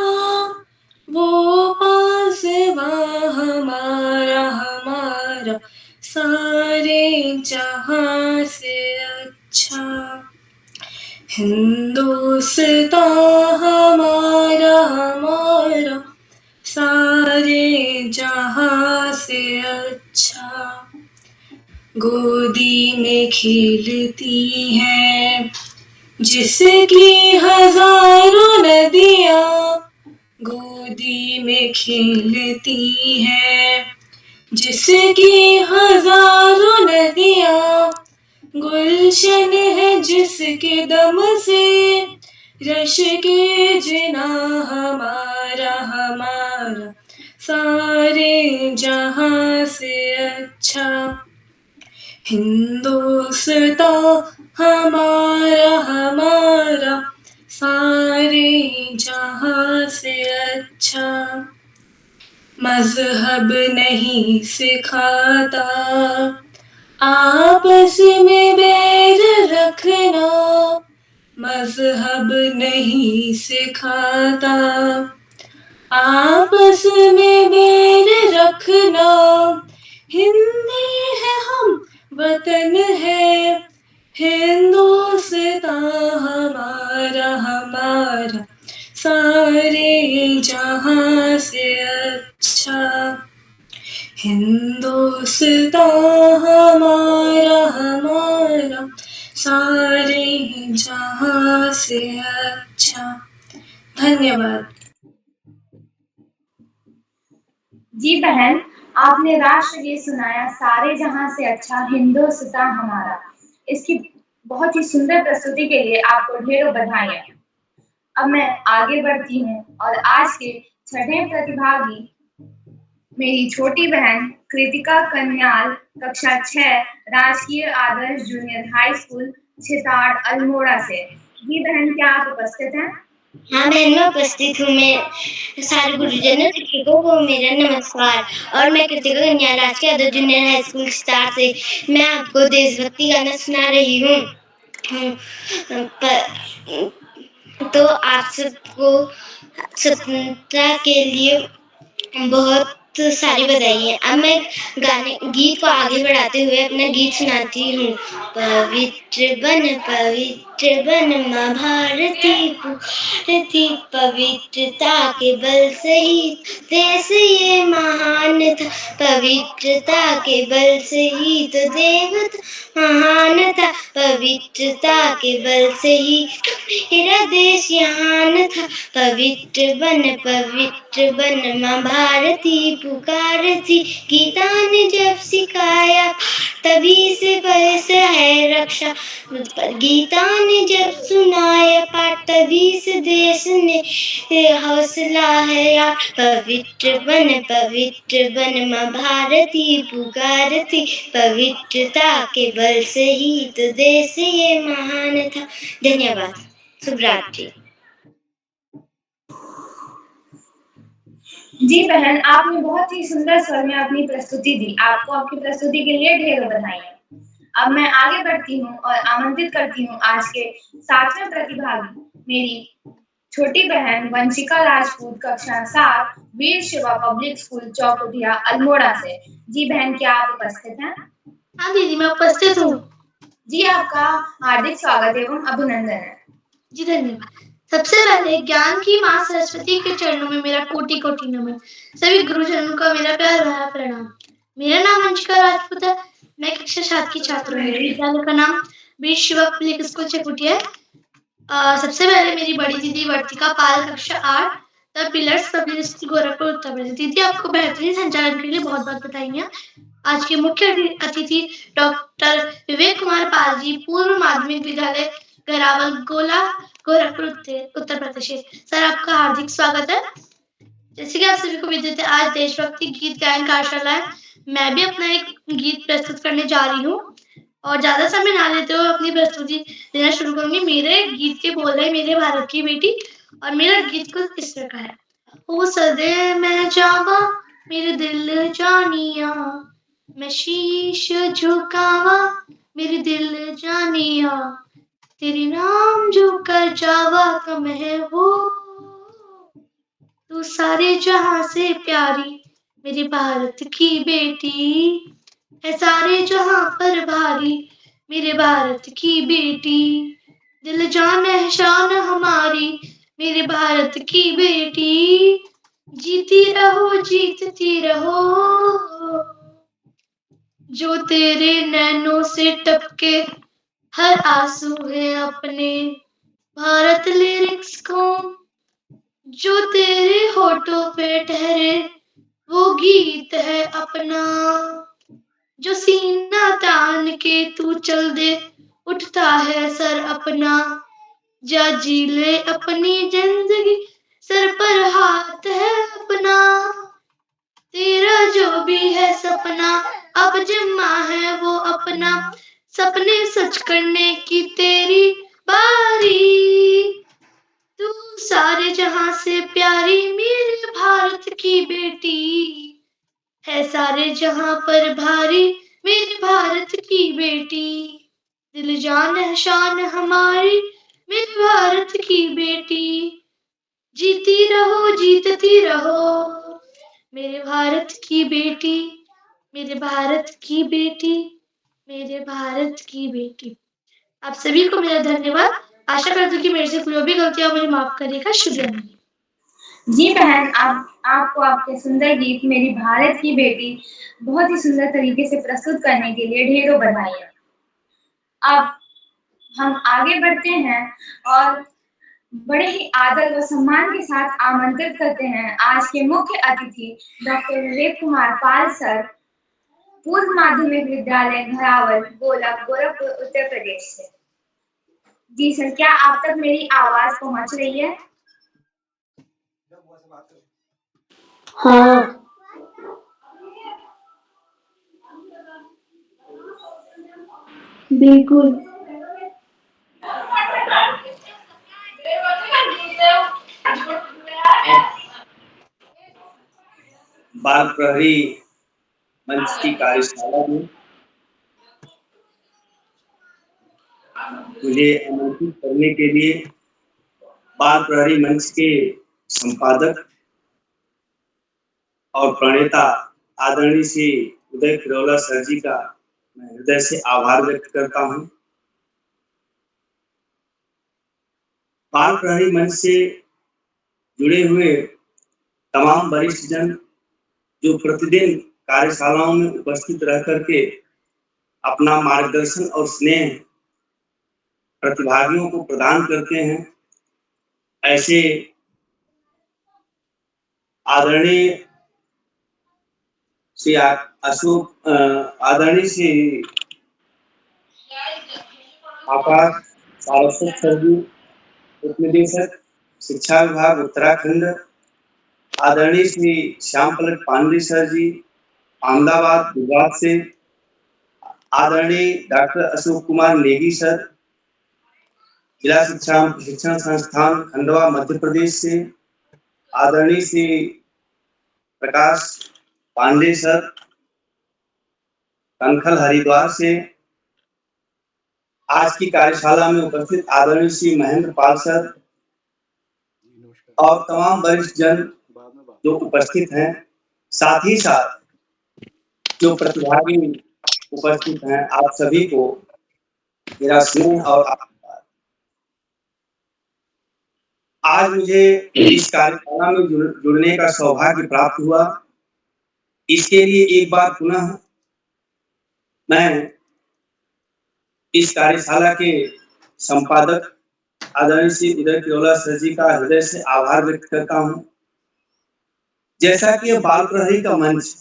वो पासवा हमारा हमारा सारे जहां से अच्छा। हिंदुस्तान हमारा हमारा सारे जहां से अच्छा। गोदी में खेलती हैं जिसकी हजारों नदियां, गोदी में खेलती हैं जिसकी हजारों नदियां। गुलशन है जिसके दम से रश के जिना हमारा हमारा सारे जहां से अच्छा। हिंदुस्तान हमारा हमारा सारे जहां से अच्छा। मजहब नहीं सिखाता आपस में बैर रखना, मजहब नहीं सिखाता आपस में बैर रखना। हिंदी है हम वतन है हिंदुस्तान हमारा हमारा सारे जहां से अच्छा। हिंदुस्तान हमारा हमारा सारे जहां से अच्छा। धन्यवाद। जी बहन, आपने राष्ट्रगीत सुनाया सारे जहां से अच्छा हिंदुस्तान हमारा। इसकी बहुत ही सुंदर प्रस्तुति के लिए आपको ढेरों बधाइयाँ। अब मैं आगे बढ़ती हूँ और आज के छठे प्रतिभागी मेरी छोटी बहन कृतिका कन्याल, कक्षा 6, राजकीय आदर्श जूनियर हाई स्कूल छिताड़ अल्मोड़ा से। जी बहन, क्या आप उपस्थित हैं? हाँ बहन, मैं उपस्थित हूँ। मैं सारे गुरुजनों शिक्षकों को मेरा नमस्कार। और मैं कृतिका कन्याल, राजकीय आदर्श जूनियर हाई स्कूल छिताड़ से मैं आपको देशभक्ति गाना सुना रही हूँ। तो आप सबको स्वतंत्रता के लिए बहुत सारी बधाई। अब मैं गीत को आगे बढ़ाते हुए अपना गीत सुनाती हूँ। पवित्र बन माँ भारती पुकारती, पवित्रता के बल से ही देश ये महान था। पवित्रता के बल से ही तो देवता महान था। पवित्रता के बल से ही मेरा देश यहाँ था। पवित्र बन माँ भारती पुकारती, गीता ने जब सिखाया तभी से बरस है रक्षा। गीता ने जब सुनाया पाठ तभी से देश ने हौसला है यार। पवित्र बन माँ भारती पुकारती, पवित्रता के बल से ही तो देश ये महान था। धन्यवाद। शुभ रात्रि। जी बहन, आपने बहुत ही सुंदर स्वर में अपनी प्रस्तुति दी। आपको आपकी प्रस्तुति के लिए ढेरों बधाइयाँ। अब मैं आगे बढ़ती हूँ और आमंत्रित करती हूँ आज के 7वें प्रतिभागी मेरी छोटी बहन वंशिका राजपूत, कक्षा 7, वीर शिवा पब्लिक स्कूल चौकुटिया अल्मोड़ा से। जी बहन, क्या आप उपस्थित हैं? हाँ दीदी, मैं उपस्थित हूँ। जी, आपका हार्दिक स्वागत एवं अभिनंदन है। जी धन्यवाद। सबसे पहले ज्ञान की माँ सरस्वती के चरणों में मेरा कोटि कोटि नमन। सभी गुरुजनों का मेरा प्यार भरा प्रणाम। मेरा नाम वंशिका राजपूत है। मैं कक्षा 7 की छात्र हूँ। विद्यालय का नाम वीर शिवा पब्लिक स्कूल चकुटिया है। सबसे पहले मेरी बड़ी दीदी वर्तिका पाल, कक्षा 8, the pillars public school Gorakhpur Uttar Pradesh. दीदी, आपको बेहतरीन संचालन के लिए बहुत बहुत बधाइयाँ। आज के मुख्य अतिथि डॉक्टर विवेक कुमार पाल जी, पूर्व माध्यमिक विद्यालय घरावल गोला, गोरखपुर उत्तर प्रदेश। सर, आपका हार्दिक स्वागत है। जैसे कि आप सभी को विदित है, आज देशभक्ति गीत गायन कार्यशाला है। मैं भी अपना एक गीत प्रस्तुत करने जा रही हूँ और ज्यादा समय ना लेते हुए अपनी प्रस्तुति देना शुरू करूंगी। मेरे गीत के बोल है मेरे भारत की बेटी, और मेरा गीत कुछ इस प्रकार है। ओ सदे मैं जावा मेरे दिल जानिया, मैं शीश झुकावा मेरे दिल जानिया, तेरे नाम जो कर जावा कम है वो, तू सारे जहां से प्यारी मेरी भारत की बेटी, है सारे जहां पर भारी मेरे भारत की बेटी, दिल जान है शान हमारी मेरे भारत की बेटी, जीती रहो जीतती रहो, जो तेरे नैनों से टपके हर आंसू है अपने, भारत लिरिक्स को जो तेरे होठों पे ठहरे वो गीत है अपना, जो सीना तान के तू चल दे उठता है सर अपना, जा जी ले अपनी जिंदगी सर पर हाथ है अपना, तेरा जो भी है सपना अब जिम्मा है वो अपना, सपने सच करने की तेरी बारी, तू सारे जहां से प्यारी मेरे भारत की बेटी, है सारे जहां पर भारी मेरे भारत की बेटी, दिल जान है शान हमारी मेरे भारत की बेटी, जीती रहो जीतती रहो मेरे भारत की बेटी, मेरे भारत की बेटी, मेरे भारत की बेटी। आप सभी को मेरा धन्यवाद। आशा करती हूँ कि मेरे से कोई भी गलतियां मुझे माफ करेगा। शुक्रिया। जी बहन, आपको आपके सुंदर गीत मेरी भारत की बेटी बहुत ही सुंदर तरीके से प्रस्तुत करने के लिए ढेरों बधाइयाँ। अब हम आगे बढ़ते हैं और बड़े ही आदर व सम्मान के साथ आमंत्रित करते हैं आज के मुख्य अतिथि डॉक्टर विवेक कुमार पाल सर, पूर्व माध्यमिक विद्यालय घरावल गोला, गोरखपुर उत्तर प्रदेश से। जी सर, क्या आप तक मेरी आवाज पहुंच रही है? हाँ। बिल्कुल। बाल प्रहरी मंच की कार्यशाला में मुझे आमंत्रित करने के लिए बाल प्रहरी मंच के संपादक और प्रणेता आदरणीय श्री उदय खिरोला सर जी का मैं हृदय से आभार व्यक्त करता हूं। बाल प्रहरी मंच से जुड़े हुए तमाम वरिष्ठ जन जो प्रतिदिन कार्यशालाओं में उपस्थित रह करके अपना मार्गदर्शन और स्नेह प्रतिभागियों को प्रदान करते हैं, ऐसे आदरणीय श्री अशोक आदरणीय श्री आकाश सारस्वत सर जी, उपनिदेशक शिक्षा विभाग उत्तराखंड, आदरणीय श्री श्याम पलट पांडे सर जी, अहमदाबाद गुजरात से, आदरणीय डॉक्टर अशोक कुमार नेगी सर, जिला शिक्षा शिक्षण संस्थान खंडवा मध्य प्रदेश से, आदरणीय श्री प्रकाश पांडे सर, कनखल हरिद्वार से, आज की कार्यशाला में उपस्थित आदरणीय श्री महेंद्र पाल सर और तमाम वरिष्ठ जन जो उपस्थित हैं, साथ ही साथ जो प्रतिभागी उपस्थित हैं, आप सभी को मेरा स्नेह और आशीर्वाद। आज मुझे इस कार्यशाला में जुड़ने का सौभाग्य प्राप्त हुआ। इसके लिए एक बार पुनः मैं इस कार्यशाला के संपादक आदरणीय श्री उदय खिरोला सर जी का हृदय से आभार व्यक्त करता हूं। जैसा कि बाल प्रहरी का मंच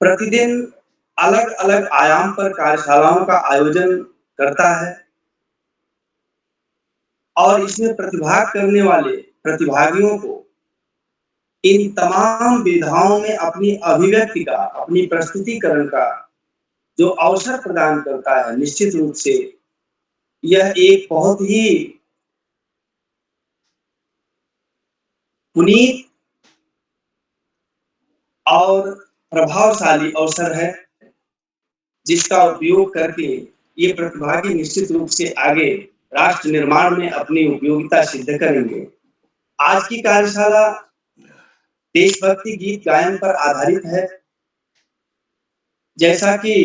प्रतिदिन अलग-अलग आयाम पर कार्यशालाओं का आयोजन करता है और इसमें प्रतिभाग करने वाले प्रतिभागियों को इन तमाम विधाओं में अपनी अभिव्यक्ति का, अपनी प्रस्तुतिकरण का जो अवसर प्रदान करता है, निश्चित रूप से यह एक बहुत ही पुनीत और प्रभावशाली अवसर है, जिसका उपयोग करके ये प्रतिभागी निश्चित रूप से आगे राष्ट्र निर्माण में अपनी उपयोगिता सिद्ध करेंगे। आज की कार्यशाला देशभक्ति गीत गायन पर आधारित है। जैसा कि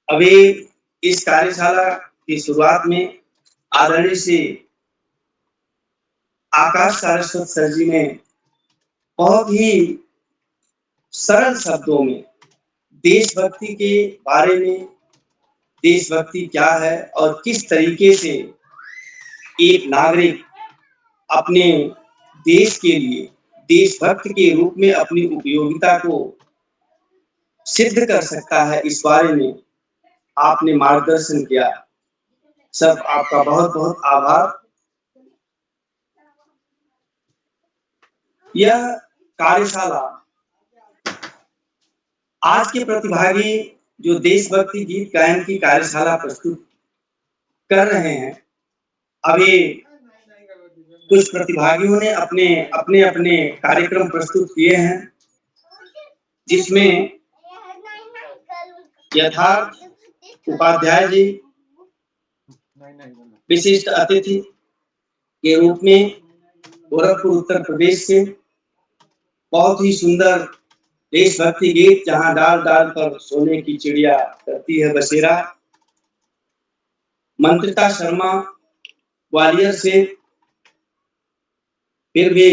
अभी इस कार्यशाला की शुरुआत में आदरणीय श्री आकाश सारस्वत सर जी ने बहुत ही सरल शब्दों में देशभक्ति के बारे में, देशभक्ति क्या है और किस तरीके से एक नागरिक अपने देश के लिए देशभक्त के रूप में अपनी उपयोगिता को सिद्ध कर सकता है, इस बारे में आपने मार्गदर्शन किया। सब आपका बहुत-बहुत आभार। यह कार्यशाला आज के प्रतिभागी जो देशभक्ति गीत गायन की कार्यशाला प्रस्तुत कर रहे हैं, अभी कुछ प्रतिभागियों ने अपने कार्यक्रम प्रस्तुत किए हैं, जिसमें यथार्थ उपाध्याय जी विशिष्ट अतिथि के रूप में गोरखपुर उत्तर प्रदेश से बहुत ही सुंदर देशभक्ति गीत जहां डाल डाल पर सोने की चिड़िया करती है बसेरा, मंत्रिता शर्मा ग्वालियर से, फिर भी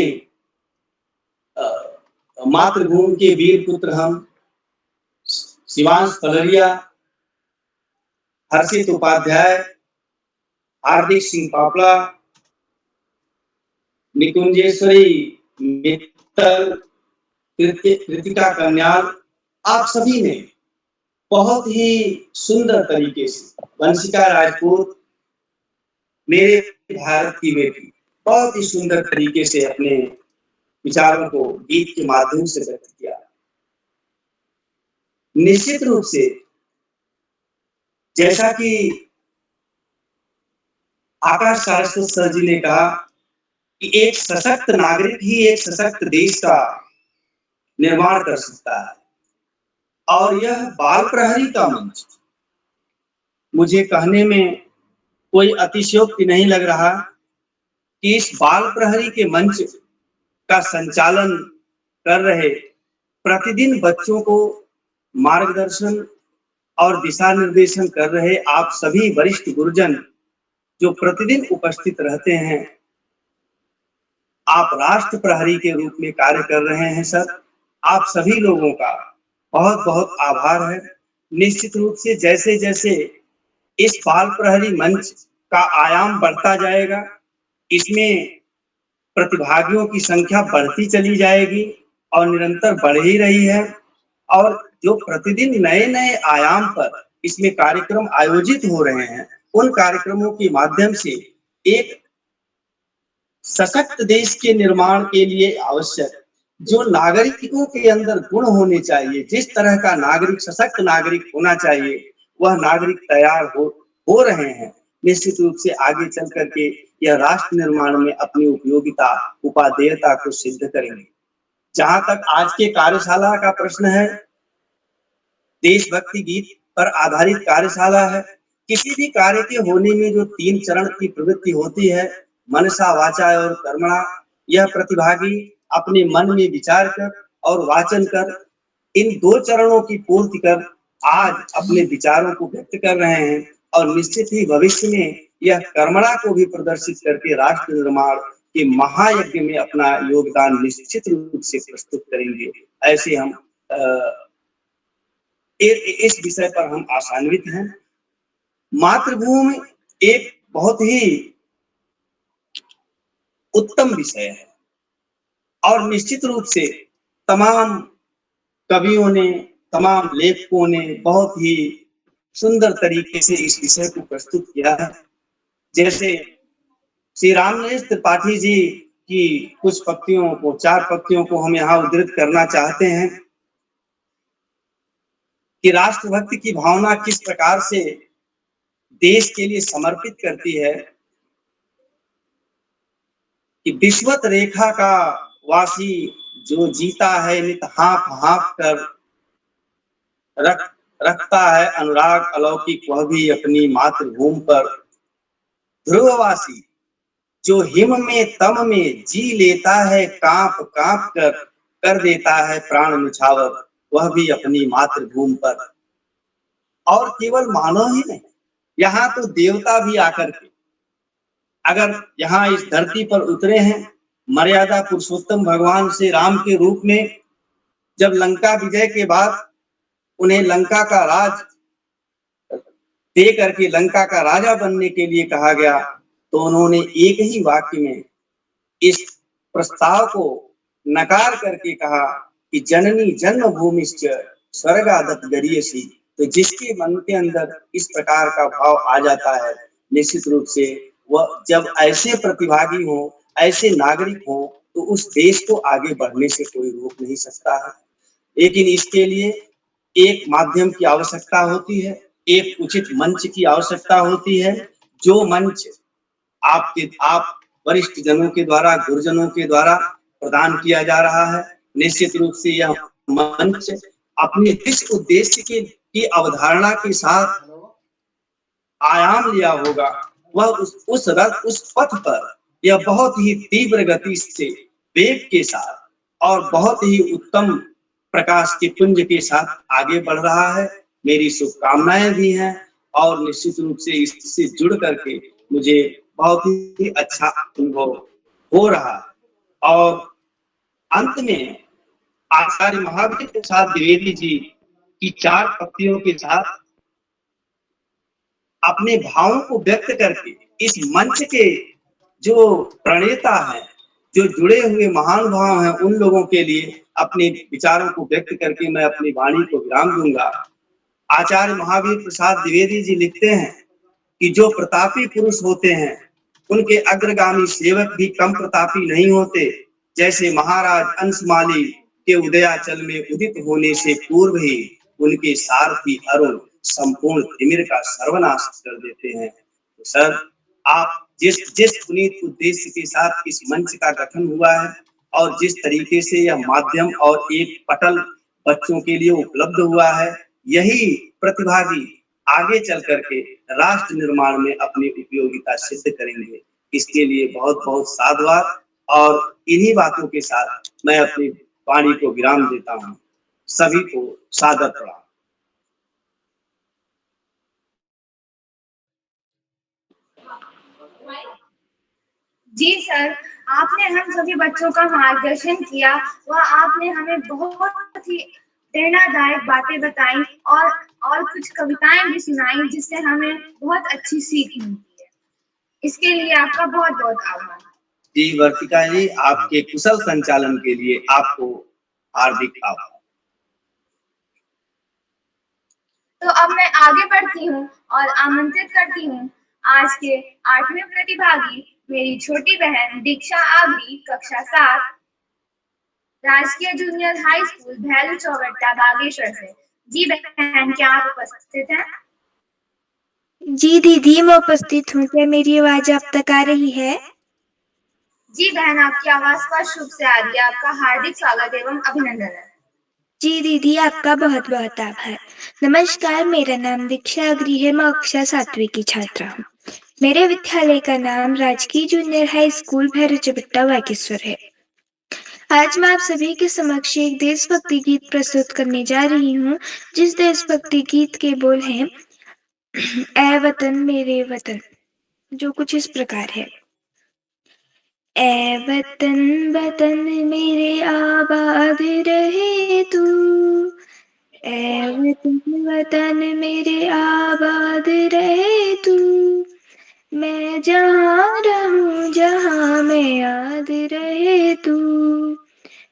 मातृभूमि के वीर पुत्र हम शिवांश पलरिया, हर्षित उपाध्याय, हार्दिक सिंह पापड़ा, निकुंजेश्वरी मित्तल, कृतिका कन्याल, आप सभी ने बहुत ही सुंदर तरीके से, वंशिका राजपूत, मेरे भारत की बेटी, बहुत ही सुंदर तरीके से अपने विचारों को गीत के माध्यम से व्यक्त किया। निश्चित रूप से जैसा कि आकाश सारस्वत सर जी ने कहा कि एक सशक्त नागरिक ही एक सशक्त देश का निर्माण कर सकता है, और यह बाल प्रहरी का मंच, मुझे कहने में कोई अतिशयोक्ति नहीं लग रहा कि इस बाल प्रहरी के मंच का संचालन कर रहे, प्रतिदिन बच्चों को मार्गदर्शन और दिशा निर्देशन कर रहे आप सभी वरिष्ठ गुरुजन जो प्रतिदिन उपस्थित रहते हैं, आप राष्ट्र प्रहरी के रूप में कार्य कर रहे हैं सर, आप सभी लोगों का बहुत बहुत आभार है। निश्चित रूप से जैसे जैसे इस बाल प्रहरी मंच का आयाम बढ़ता जाएगा, इसमें प्रतिभागियों की संख्या बढ़ती चली जाएगी और निरंतर बढ़ ही रही है, और जो प्रतिदिन नए नए आयाम पर इसमें कार्यक्रम आयोजित हो रहे हैं, उन कार्यक्रमों के माध्यम से एक सशक्त देश के निर्माण के लिए आवश्यक जो नागरिकों के अंदर गुण होने चाहिए, जिस तरह का नागरिक सशक्त नागरिक होना चाहिए, वह नागरिक तैयार हो रहे हैं। निश्चित रूप से आगे चल करके यह राष्ट्र निर्माण में अपनी उपयोगिता उपादेयता को सिद्ध करेंगे। जहां तक आज के कार्यशाला का प्रश्न है, देशभक्ति गीत पर आधारित कार्यशाला है। किसी भी कार्य के होने में जो 3 चरण की प्रवृत्ति होती है, मनसा वाचा और कर्मणा, यह प्रतिभागी अपने मन में विचार कर और वाचन कर इन 2 चरणों की पूर्ति कर आज अपने विचारों को व्यक्त कर रहे हैं, और निश्चित ही भविष्य में यह कर्मणा को भी प्रदर्शित करके राष्ट्र निर्माण के महायज्ञ में अपना योगदान निश्चित रूप से प्रस्तुत करेंगे। ऐसे हम इस विषय पर हम आशान्वित हैं। मातृभूमि एक बहुत ही उत्तम विषय है, और निश्चित रूप से तमाम कवियों ने, तमाम लेखकों ने बहुत ही सुंदर तरीके से इस विषय को प्रस्तुत किया है। जैसे श्री रामनरेश त्रिपाठी जी की कुछ पंक्तियों को, 4 पंक्तियों को हम यहाँ उद्धृत करना चाहते हैं कि राष्ट्रभक्ति की भावना किस प्रकार से देश के लिए समर्पित करती है कि विश्वत रेखा का वासी जो जीता है नित हाँफ हाँफ कर रखता है अनुराग अलौकिक वह भी अपनी मातृभूमि पर। ध्रुववासी जो हिम में तम में जी लेता है कांप कांप कर देता है प्राण निछावर वह भी अपनी मातृभूमि पर। और केवल मानव ही नहीं, यहाँ तो देवता भी आकर के अगर यहाँ इस धरती पर उतरे हैं, मर्यादा पुरुषोत्तम भगवान श्री राम के रूप में, जब लंका विजय के बाद उन्हें लंका का राज दे करके लंका का राजा बनने के लिए कहा गया, तो उन्होंने एक ही वाक्य में इस प्रस्ताव को नकार करके कहा कि जननी जन्मभूमिश्च स्वर्गादप गरीयसी। तो जिसके मन के अंदर इस प्रकार का भाव आ जाता है, निश्चित रूप से वह जब ऐसे प्रतिभागी हो, ऐसे नागरिक हो, तो उस देश को आगे बढ़ने से कोई रोक नहीं सकता है। लेकिन इसके लिए एक माध्यम की आवश्यकता होती है, एक उचित मंच की आवश्यकता होती है। जो मंच आप वरिष्ठ जनों के द्वारा, गुरुजनों के द्वारा प्रदान किया जा रहा है, निश्चित रूप से यह मंच अपने जिस उद्देश्य की अवधारणा के साथ आयाम लिया होगा, वह उस पथ पर यह बहुत ही तीव्र गति से, वेग के साथ और बहुत ही उत्तम प्रकाश के पुंज के साथ आगे बढ़ रहा है। मेरी शुभकामनाएं भी हैं और निश्चित रूप से इससे जुड़ करके मुझे बहुत ही अच्छा अनुभव हो रहा है। और अंत में आचार्य महावीर प्रसाद द्विवेदी जी की 4 पंक्तियों के साथ अपने भावों को व्यक्त करके इस मंच के जो प्रणेता हैं, जो जुड़े हुए महान भाव हैं, उन लोगों के लिए अपने विचारों को व्यक्त करके मैं अपनी वाणी को विराम दूंगा। आचार्य महावीर प्रसाद द्विवेदी जी लिखते हैं कि जो प्रतापी पुरुष होते हैं, उनके अग्रगामी सेवक भी कम प्रतापी नहीं होते। जैसे महाराज अंशमाली के उदयाचल में उदित होने से पूर्व ही उनके सारथी अरुण संपूर्ण तिमिर का सर्वनाश कर देते हैं। तो सर, आप जिस पुनीत उद्देश्य के साथ इस मंच का गठन हुआ है और जिस तरीके से यह माध्यम और एक पटल बच्चों के लिए उपलब्ध हुआ है, यही प्रतिभागी आगे चल करके राष्ट्र निर्माण में अपनी उपयोगिता सिद्ध करेंगे। इसके लिए बहुत बहुत साधुवाद। और इन्हीं बातों के साथ मैं अपनी वाणी को विराम देता हूँ। सभी को सादर प्रणाम। जी सर, आपने हम सभी बच्चों का मार्गदर्शन किया, वह आपने हमें बहुत ही प्रेरणादायक बातें बताई और कुछ कविताएं भी सुनाई, जिससे हमें बहुत अच्छी सीख मिलती है। इसके लिए आपका बहुत बहुत आभार। जी वर्तिका जी, आपके कुशल संचालन के लिए आपको हार्दिक आभार। तो अब मैं आगे बढ़ती हूँ और आमंत्रित करती हूँ आज के 8वें प्रतिभागी, मेरी छोटी बहन दीक्षा आगरी, कक्षा 7, राजकीय junior high school Bhairu Chaugatta Bageshwar से। जी बहन, क्या आप उपस्थित हैं? जी दीदी, मैं उपस्थित हूँ। क्या मेरी आवाज आप तक आ रही है? जी बहन, आपकी आवाज स्पष्ट रूप से आ रही है। आपका हार्दिक स्वागत एवं अभिनंदन है। जी दीदी, आपका बहुत बहुत आभार। नमस्कार, मेरा नाम दीक्षा अग्री है। मैं कक्षा 7वीं की छात्रा हूँ। मेरे विद्यालय का नाम राजकीय junior high school Bhairu Chaugatta Bageshwar है। आज मैं आप सभी के समक्ष एक देशभक्ति गीत प्रस्तुत करने जा रही हूँ, जिस देशभक्ति गीत के बोल हैं ऐ वतन मेरे वतन, जो कुछ इस प्रकार है। ऐ वतन वतन मेरे आबाद रहे तू, ऐ वतन वतन मेरे आबाद रहे तू, मैं जहाँ रहूं जहाँ में याद रहे तू,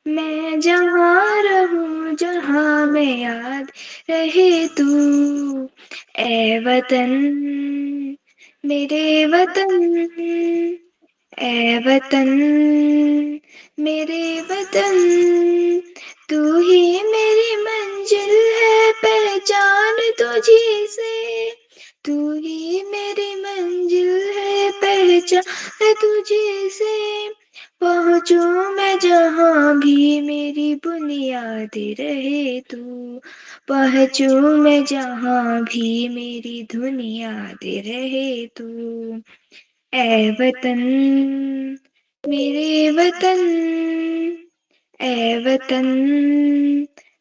मैं जहाँ रहूं जहाँ में याद रहे तू। ए वतन मेरे वतन, ए वतन मेरे वतन, तू ही मेरी मंजिल है पहचान तुझी से, तू ही मेरी मंजिल है पहचान तुझी से। पहुँचूं मैं जहाँ भी मेरी बुनियाद रहे तू, पहुँचूं मैं जहाँ भी मेरी धुन याद रहे तू। ए वतन मेरे वतन, ए वतन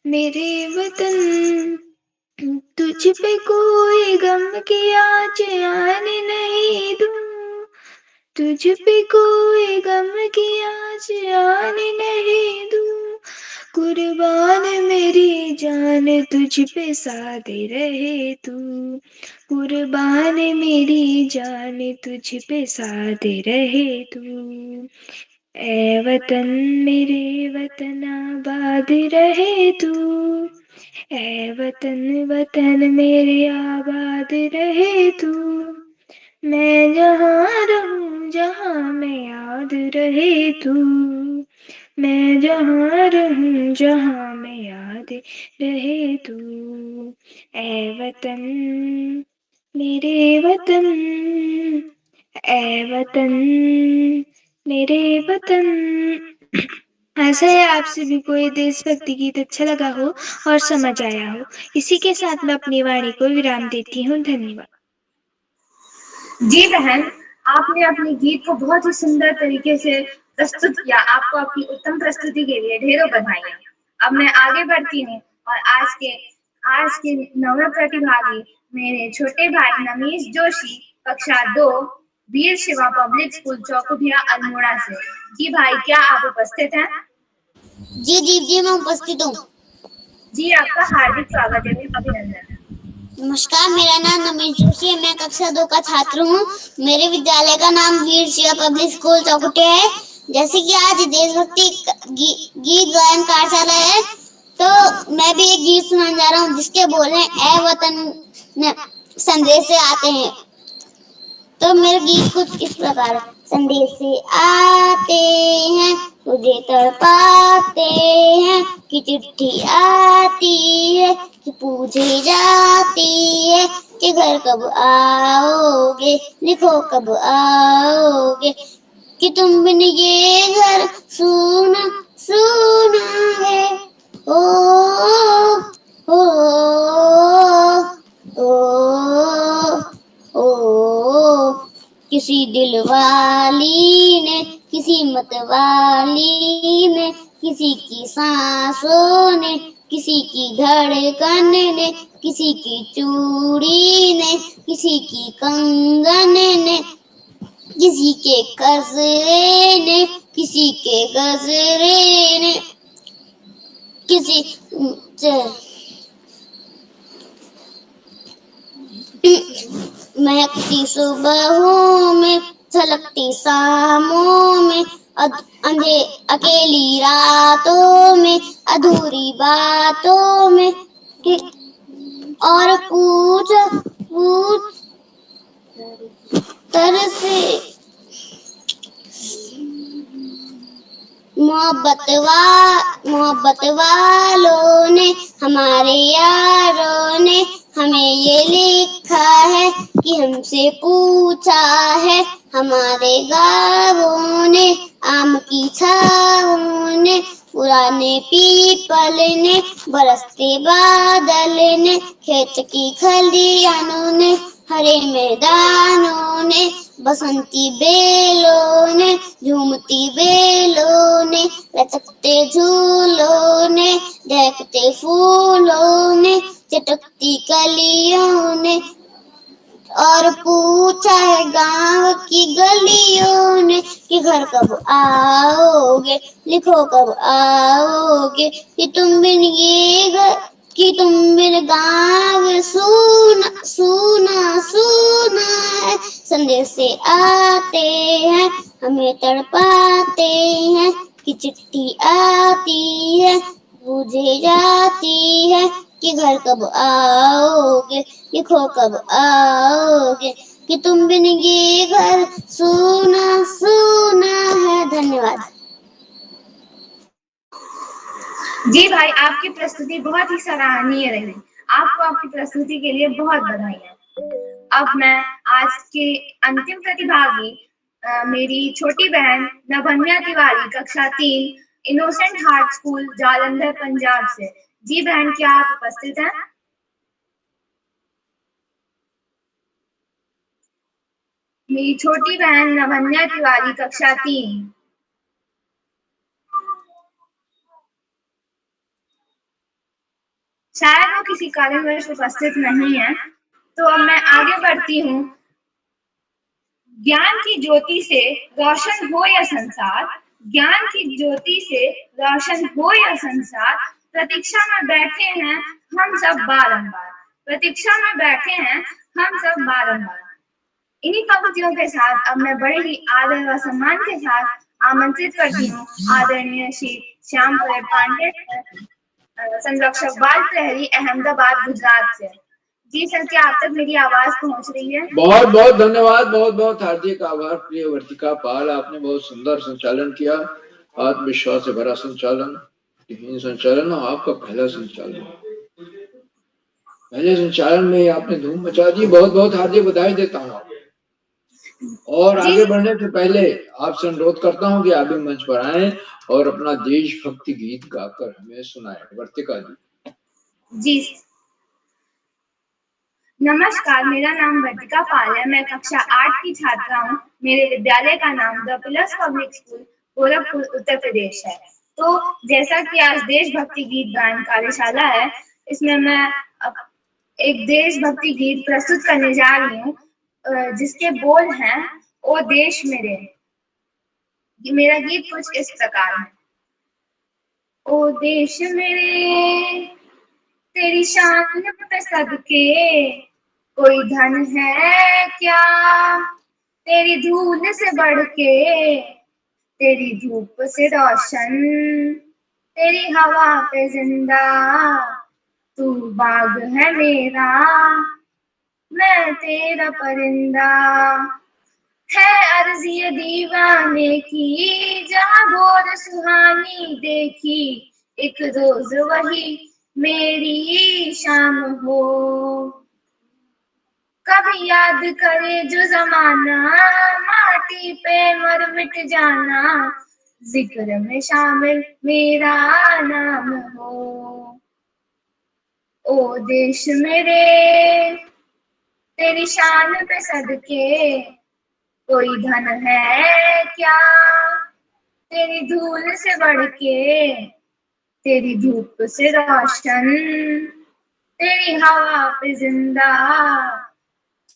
मेरे वतन, तुझ पे कोई गम की आँच आने नहीं दूँ, तुझ पे कोई गम की आँच आने नहीं दूँ। कुर्बान मेरी जान तुझ पे सादे रहे तू, कुर्बान मेरी जान तुझ पे सादे रहे तू। ए वतन मेरे वतन आबाद रहे तू, ए वतन वतन मेरे आबाद रहे तू। मैं जहाँ रहूं जहाँ में याद रहे तू, मैं जहाँ रहूं जहाँ में याद रहे तू। ए वतन मेरे वतन, ए वतन मेरे वतन। ऐसा है आप सभी को ये देशभक्ति गीत अच्छा लगा हो और समझ आया हो। इसी के साथ मैं अपनी वाणी को विराम देती हूँ। धन्यवाद। जी बहन, आपने अपने गीत को बहुत ही सुंदर तरीके से प्रस्तुत किया। आपको अपनी उत्तम प्रस्तुति के लिए ढेरों बधाइयाँ। अब मैं आगे बढ़ती हूँ और आज के नवे प्रतिभागी मेरे छोटे भाई नमीश जोशी, कक्षा 2, वीर शिवा पब्लिक स्कूल चौकुटिया अल्मोड़ा से। जी भाई, क्या आप उपस्थित हैं? जी मैं उपस्थित हूँ। जी, आपका हार्दिक स्वागत है, अभिनंदन। नमस्कार, मेरा नाम नमीश जोशी है। मैं कक्षा 2 का छात्र हूँ। मेरे विद्यालय का नाम वीर शिवा पब्लिक स्कूल चौकुटिया है। जैसे कि आज देशभक्ति गीत गायन कार्यशाला है, तो मैं भी एक गीत सुनाने जा रहा हूँ जिसके बोल हैं ए वतन संदेश से आते हैं। तो मेरे गीत कुछ इस प्रकार है। संदेश से आते हैं, तुझे तड़पाते हैं, कि चिट्ठी आती है, कि पूछे जाती है, कि घर कब आओगे, लिखो कब आओगे, कि तुम बिन ये घर सूना सूना है। ओ ओ ओ ओ किसी दिल वाली ने, किसी मत वाली ने, किसी की सांसों ने, किसी की धड़कन ने, किसी की चूड़ी ने, किसी की कंगन ने, किसी के गजरे ने, किसी के गजरे ने, किसी महकती सुबहों में, झलकती शामों में, अकेली रातों में, अधूरी बातों में, और पूछ तरसे मोहब्बत वालों ने, हमारे यारों ने हमें ये लिखा है, कि हमसे पूछा है, हमारे गाँवों ने, आम की छाओं ने, पुराने पीपल ने, बरसते बादल ने, खेत की खलियानों ने, हरे मैदानों ने, बसंती बेलों ने, झूमती बेलों ने, लचकते झूलों ने, दहकते फूलों ने, चटकती कलियों ने, और पूछा है गांव की गलियों ने, कि घर कब आओगे, लिखो कब आओगे, कि तुम बिन ये घर, कि तुम बिन गाँव सूना सूना सूना है। संदेश से आते हैं, हमें तड़पाते हैं, कि चिट्ठी आती है, पूछे जाती है कि घर कब आओगे, कि खो कब आओगे, कि तुम बिन ये घर सूना सूना है। धन्यवाद। जी भाई, आपकी प्रस्तुति बहुत ही सराहनीय रही। आपको आपकी प्रस्तुति के लिए बहुत बधाई। अब मैं आज के अंतिम प्रतिभागी मेरी छोटी बहन नभन्या तिवारी, कक्षा 3, innocent heart school, Jalandhar, Punjab से। जी बहन, क्या आप उपस्थित हैं? मेरी छोटी बहन नभन्या तिवारी, कक्षा 3। शायद वो किसी कारणवश उपस्थित नहीं है, तो अब मैं आगे बढ़ती हूँ। ज्ञान की ज्योति से रोशन हो या संसार, ज्ञान की ज्योति से रोशन हो या संसार, प्रतीक्षा में बैठे हैं हम सब बारंबार, प्रतीक्षा में बैठे हैं हम सब बारंबार। इन्हीं पंक्तियों के साथ अब मैं बड़े ही आदर व सम्मान के साथ आमंत्रित करती हूँ आदरणीय श्री श्याम पांडे, संरक्षक बाल प्रहरी, अहमदाबाद, गुजरात से। जी सर, क्या आप तक मेरी आवाज पहुंच रही है? बहुत बहुत धन्यवाद, बहुत बहुत हार्दिक आभार प्रिय वर्तिका पाल, आपने बहुत सुंदर संचालन किया, आत्मविश्वास से भरा संचालन, संचालन और आपका पहला संचालन, पहले संचालन में आपने धूम मचा दी। बहुत बहुत हार्दिक बधाई देता हूँ। और आगे बढ़ने से पहले आपसे अनुरोध करता हूँ कि आप भी मंच पर आए और अपना देशभक्ति गीत गाकर हमें सुनाएं। वर्तिका जी। जी नमस्कार, मेरा नाम वर्तिका पाल है। मैं कक्षा 8 की छात्रा हूँ। मेरे विद्यालय का नाम the pillars public school, Gorakhpur, Uttar Pradesh है। तो जैसा कि आज देशभक्ति गीत गायन कार्यशाला है, इसमें मैं एक देशभक्ति गीत प्रस्तुत करने जा रही हूँ, जिसके बोल हैं, ओ देश मेरे। मेरा गीत कुछ इस प्रकार है। ओ देश मेरे, तेरी शान पे सदके कोई धन है क्या, तेरी धूल से बढ़ के, तेरी धूप से रोशन, तेरी हवा पे जिंदा, तू बाग है मेरा, मैं तेरा परिंदा। है अर्ज़ ये दीवाने की, जहाँ भोर सुहानी देखी, एक रोज वही मेरी शाम हो। कभी याद करे जो जमाना, माटी पे मर मिट जाना, जिक्र में शामिल मेरा नाम हो। ओ देश मेरे, तेरी शान पे सदके कोई धन है क्या, तेरी धूल से बढ़ के, तेरी धूप से रोशन, तेरी हवा पे जिंदा,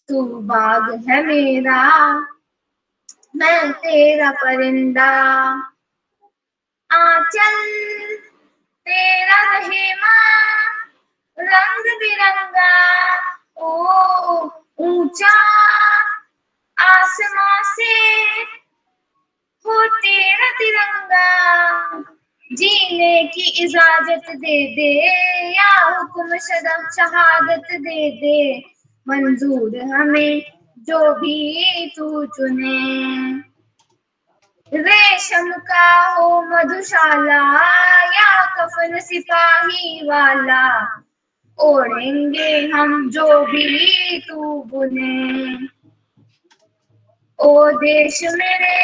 तू बाग है मेरा, मैं तेरा परिंदा। आंचल तेरा रहे माँ रंग बिरंगा, ओ ऊंचा आसमां से हो तेरा तिरंगा। जीने की इजाजत दे दे, या हुक्म शहादत दे दे, मंजूर हमें जो भी तू चुने। रेशम का हो मधुशाला, या कफन सिपाही वाला, ओढ़ेंगे हम जो भी तू बुने। ओ देश मेरे,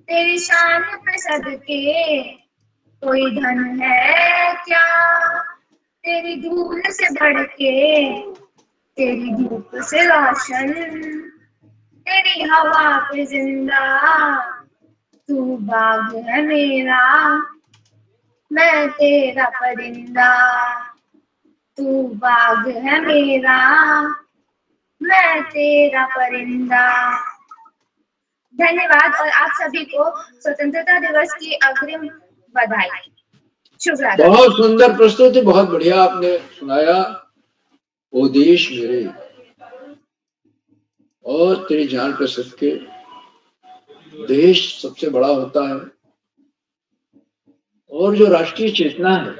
तेरी शान पे सदके कोई धन है क्या, तेरी धूल से बढ़ के, तेरी धूप से रोशन, तेरी हवा पे जिंदा, तू बाग है मेरा, मैं तेरा परिंदा। तू बाग है मेरा, मैं तेरा परिंदा। धन्यवाद और आप सभी को स्वतंत्रता दिवस की अग्रिम बधाई। शुभ रात्रि। बहुत सुंदर प्रस्तुति, बहुत बढ़िया आपने सुनाया। ओ देश मेरे, और तेरी जान पे सदके, देश सबसे बड़ा होता है और जो राष्ट्रीय चेतना है,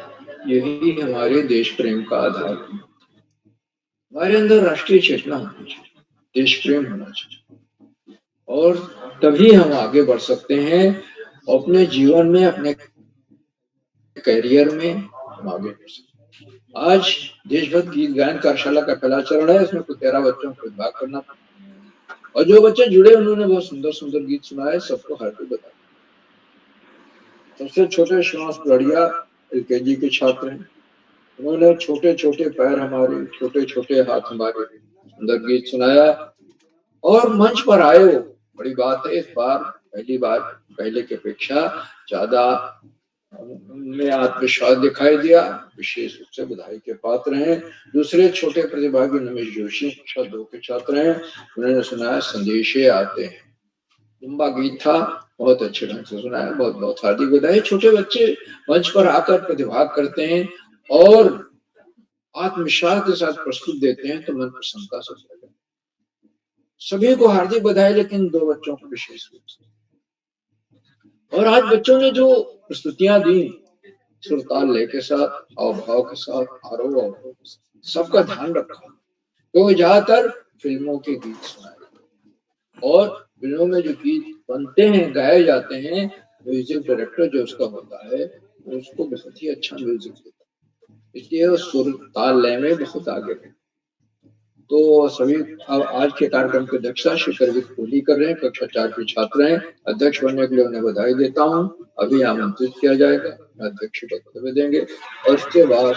यही हमारे देश प्रेम का आधार है। हमारे अंदर राष्ट्रीय चेतना होनी चाहिए, देश प्रेम होना चाहिए, और तभी हम आगे बढ़ सकते हैं अपने जीवन में, अपने करियर में हम आगे बढ़ सकते हैं। आज देशभक्त गीत गायन कार्यशाला का पहला चरण है, इसमें कुछ 13 बच्चों को भाग करना था, और जो बच्चे जुड़े उन्होंने बहुत सुंदर सुंदर गीत सुनाए, सबको हार्दिक बधाई। सबसे छोटे श्रीनिवास बढ़िया LKG के छात्र हैं, उन्होंने छोटे छोटे पैर हमारे, छोटे छोटे हाथ हमारे, सुंदर गीत सुनाया और मंच पर आए हो। बड़ी बात है, इस बार पहली बार पहले की अपेक्षा ज्यादा में आत्मविश्वास दिखाई दिया, विशेष रूप से बधाई के पात्र हैं। दूसरे छोटे प्रतिभागी नमेश जोशी कक्षा 2 के छात्र हैं, उन्होंने सुनाया संदेशे आते हैं, लंबा गीत था, बहुत अच्छे ढंग से सुनाया, बहुत बहुत हार्दिक बधाई। छोटे बच्चे मंच पर आकर प्रतिभाग करते हैं और आत्मविश्वास के साथ प्रस्तुत देते हैं तो मन प्रसन्नता से भर जाता है। सभी को हार्दिक बधाई, लेकिन 2 बच्चों को विशेष रूप से। और आज बच्चों ने जो प्रस्तुतियां दी, सुर ताल लय के साथ, हाव भाव के साथ, आरोह अवरोह के साथ, सबका ध्यान रखा। तो ज्यादातर फिल्मों के गीत सुनाए और फिल्मों में जो गीत बनते हैं, गाए जाते हैं, म्यूजिक डायरेक्टर जो उसका होता है उसको बहुत ही अच्छा म्यूजिक देता है, इसलिए वो सुर ताल लय में बहुत आगे है। तो सभी अब आज के कार्यक्रम की अध्यक्षता श्री करवित कोहली कर रहे हैं, कक्षा 4 के छात्र हैं। अध्यक्ष बनने के लिए उन्हें बधाई देता हूँ। अभी आमंत्रित किया जाएगा, अध्यक्ष वक्तव्य देंगे और उसके बाद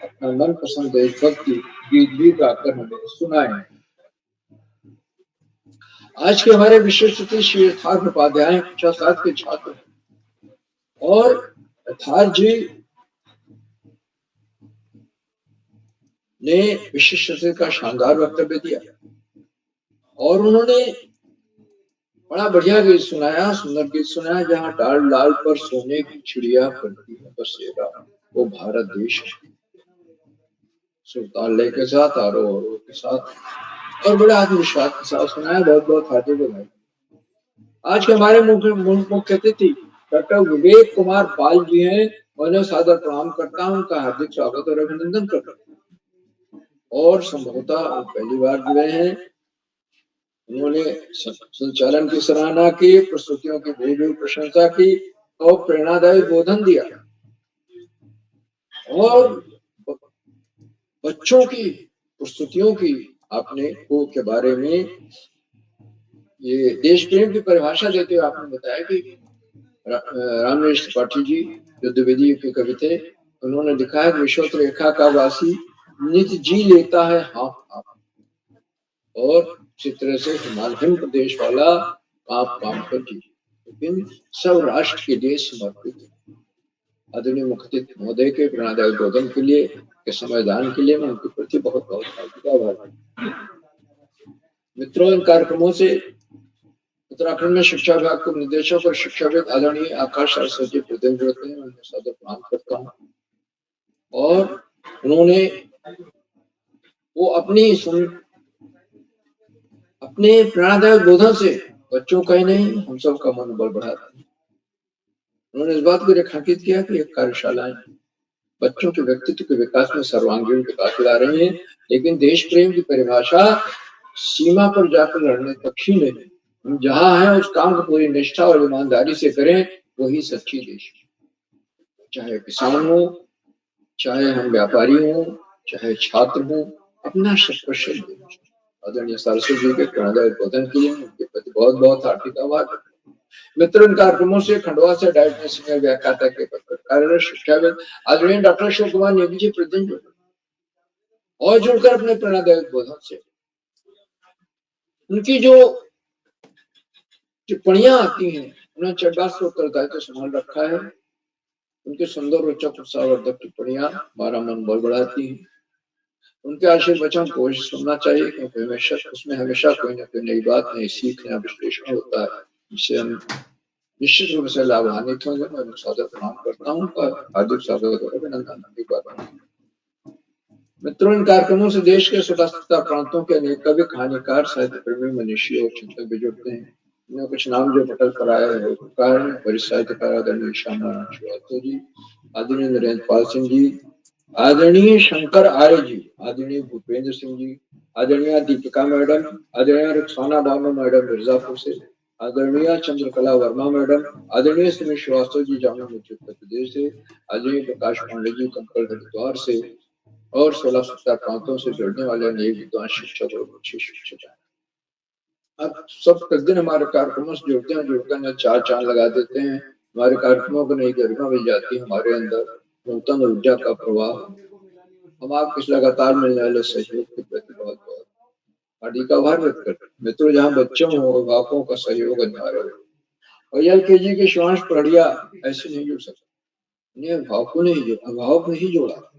अपना मनपसंद देशभक्ति गीत भी गाकर हमें सुनाएंगे। आज के हमारे विशेष अतिथि श्री यथार्थ उपाध्याय कक्षा 7 के छात्र हैं और यथार्थ जी ने विशिष्ट अतिथि का शानदार वक्तव्य दिया और उन्होंने बड़ा बढ़िया गीत सुनाया, सुंदर गीत सुनाया। जहाँ डाल डाल पर सोने की चिड़िया करती है बसेरा, वो भारत देश है। सुरताल के साथ, आरोह अवरोह के साथ और बड़े आत्मविश्वास के साथ सुनाया। बहुत बहुत हार्दिक बधाई। आज के हमारे मुख्य अतिथि डॉक्टर विवेक कुमार पाल जी हैं, उन्हें सादर प्रणाम करता हूँ, उनका हार्दिक स्वागत और अभिनंदन करता हूँ। और संभवतः पहली बार जुड़े हैं, उन्होंने संचालन की सराहना की, प्रस्तुतियों की बेहद प्रशंसा की और प्रेरणादायी बोधन दिया और बच्चों की प्रस्तुतियों की आपने को के बारे में ये देश प्रेम की परिभाषा देते हुए आपने बताया कि रामनेश त्रिपाठी जी जो द्विवेदी के कवि थे, उन्होंने लिखा है विश्व रेखा का वासी नित जी लेता है हाथ हाथ, और चित्र से हिमालयन प्रदेश वाला कांप कांप कर जी, लेकिन सब राष्ट्र के लिए समर्पित है। आदरणीय मुख्य अतिथि महोदय के प्रेरणादायक बोधन के लिए, के संविधान के लिए मैं उनके प्रति बहुत बहुत आभारी। मित्रों, इन कार्यक्रमों से उत्तराखंड में शिक्षा विभाग के निदेशक और शिक्षाविद आदरणीय आकाश सरस्वती प्रतिनिधि होते हैं, उन्हें सादर प्रणाम करता हूँ। और उन्होंने वो अपने प्रेरणादायक बोधन से बच्चों का ही नहीं हम सब का मनोबल बढ़ाते हैं। उन्होंने इस बात को रेखांकित किया कि एक कार्यशालाएं बच्चों के व्यक्तित्व के विकास में सर्वांगीण विकास ला रही हैं, लेकिन देश प्रेम की परिभाषा सीमा पर जाकर लड़ने तक ही नहीं, हम जहाँ हैं उस काम को पूरी निष्ठा और ईमानदारी से करें, वही सच्ची देश। चाहे किसान हो, चाहे हम व्यापारी हो, चाहे छात्र हो, अपना शत आदरणीय सरस्वती जी के प्रेरणादायक बोधन के लिए उनके प्रति बहुत बहुत हार्दिक आभार। मित्रों, इन कार्यक्रमों से खंडवा से डायरेक्टर सीनियर व्याख्याता के पद पर कार्यरत शिक्षाविद आदरणीय डॉक्टर शिव कुमार नेगी जी प्रेजेंट और जुड़कर अपने प्रेरणादायक बोधन से उनकी जो टिप्पणियां आती हैं, उन्होंने चड्डा से उत्तरदायित्व संभाल रखा है। उनके सुंदर रोचक उत्साहवर्धक टिप्पणियां हमारा मन बल बढ़ाती हैं। उनके आशीर्वाद वचन को सुनना चाहिए, क्योंकि हमेशा उसमें हमेशा कोई ना कोई नई बात, नई सीख, नया विश्लेषण होता है, जिससे हम निश्चित रूप से लाभान्वित होंगे। मैं सादर प्रणाम करता हूँ और हार्दिक स्वागत और अभिनंदन। मित्रों, इन कार्यक्रमों से देश के स्वतंत्रता प्रांतों के अनेक कवि, कहानीकार, साहित्य प्रेमी, मनीषी और चिंतक भी जुड़ते हैं। ने कुछ नाम जो पटल पर आए हैं वो कारण वरिष्ठ साहित्यकार आदरणीय श्याम नारायण श्रीवास्तव जी, आदरणीय नरेंद्र पाल सिंह जी, आदरणीय शंकर आर्य जी, आदरणीय भूपेंद्र सिंह जी, आदरणीय दीपिका मैडम, आदरणीय रुखसाना बानो मैडम मिर्जापुर से, आदरणीय चंद्रकला वर्मा मैडम, आदरणीय सुमित श्रीवास्तव जी जामुन उत्तर प्रदेश से, आदरणीय प्रकाश पांडे जी कंकड़ हरिद्वार से, और 16-17 प्रांतों से जुड़ने वाले अनेक विद्वान शिक्षक और अच्छे शिक्षक हैं। अब सब प्रतिदिन हमारे कार्यक्रमों से जुड़ते हैं, चार चांद लगा देते हैं। हमारे कार्यक्रमों को नई गरिमा मिल जाती है, हमारे अंदर नूतन ऊर्जा का प्रवाह। हम आपके इस लगातार मिलने वाले सहयोग के प्रति बहुत बहुत हार्दिक आभार व्यक्त करते हैं। मित्रों, जहाँ बच्चों हो अभिभावकों का सहयोग अनिवार्य हो, और LKG के शिवांश पढ़िया ऐसे नहीं जुड़ सकते, उन्हें अभिभावक नहीं जोड़ा।